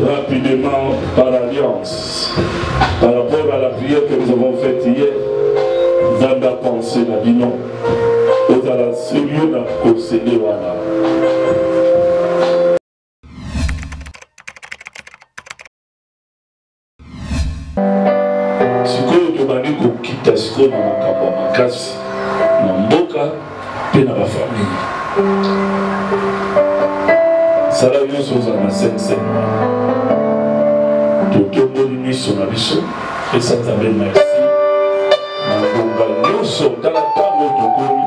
Rapidement par alliance, par rapport à la prière que nous avons faite hier, nous avons pensé la vie non. Nous allons sérieux dans le conseiller voilà. Sikoyo tobandi kokita sikoyo na makambo ya makasi na mboka mpe na bafamille. Sala nyonso ozala na sense totomboli miso na biso esa Nzambe merci na ngonga nyonso tala ntango tokomi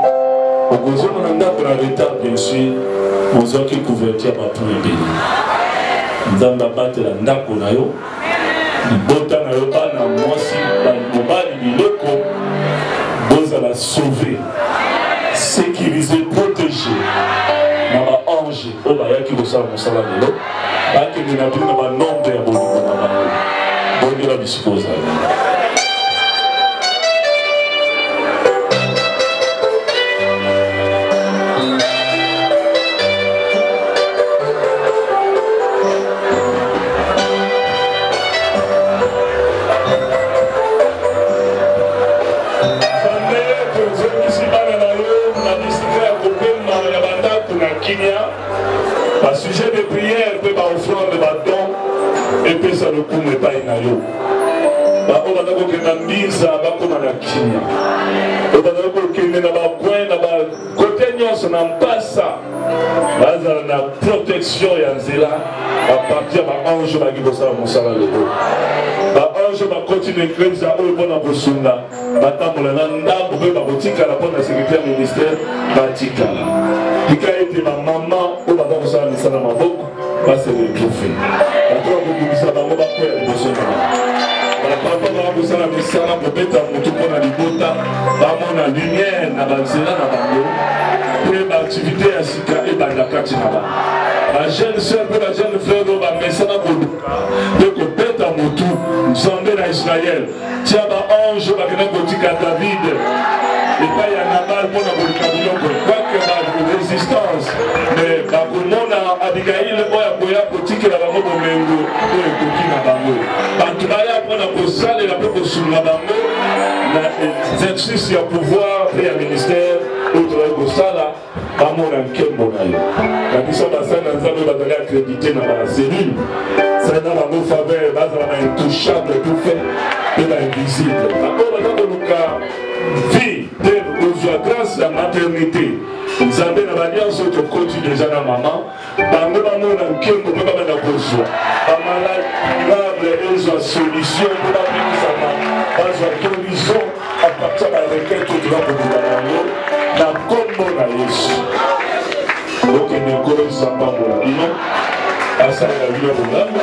okozonga na ndako na retard bien sûr ozwaki couverture ya bapo ebele Nzambe abatela ndako na yo libota na yo bana mwasi mobali biloko bozala sauvé sécurisé protégé na baange oyo bayaki kosala mosala lelo bakende na bino na banombre ya bolingo na bango bondela bisika ozali à sujet de prière, peut pas offrande de bâton et puis ça ne couvre pas une ayo. Bah on va d'abord que la mise à bas comme la kinia. On va d'abord que les n'abakouin n'abak côté nyos n'en passe ça. Bah la protection et en zéla à partir de l'ange qui va ça mon salaire. Bah ange va continuer à créer ça au bon abosunda. batambola na ndambo mpe bakotikala mpo na secrétaire ministère batikala tika ete bamama oyo baza kosala misala maboko base retrouve batoka kobimisa bango bakwela liboso na bapapa baka kosala misala kobeta motu mpo na libota bamona lumière na banzela na bango mpe baaktivité ya sika ebanda kati na bango bajeune sœur mpe bajeune frère oyo bamesana koluka mpe kobeta motu nzambe na israel tia baange bakenda kotika david epai ya nabal mpona koluka biloko kwake barésistance mais bakomona abigail oyo akoya kotikela bango bomengo oyo ekoki na bango bato baya mpona kosalela mpe kosunga bango na exercice ya pouvoir mpe ya ministère oyo tozali kosala bamona nkembo na yo kabisa basali na nzambe bazali akrédité na baselule sali na bango faveur bazala na intouchable tout fait mpe bainvisible bango baza koluka vie te kozwa grâce ya maternité nzambe na baliance oyo tokoti deja na mama bango bamona nkembo mpe babanda kozwa bamalade grave ezwa solution mpo babikisama bazwa guérison à partir ya barequête oyo toza koluka yango na kombo na yesu okende nkolo nzambe ambola bino asalela bino bolamba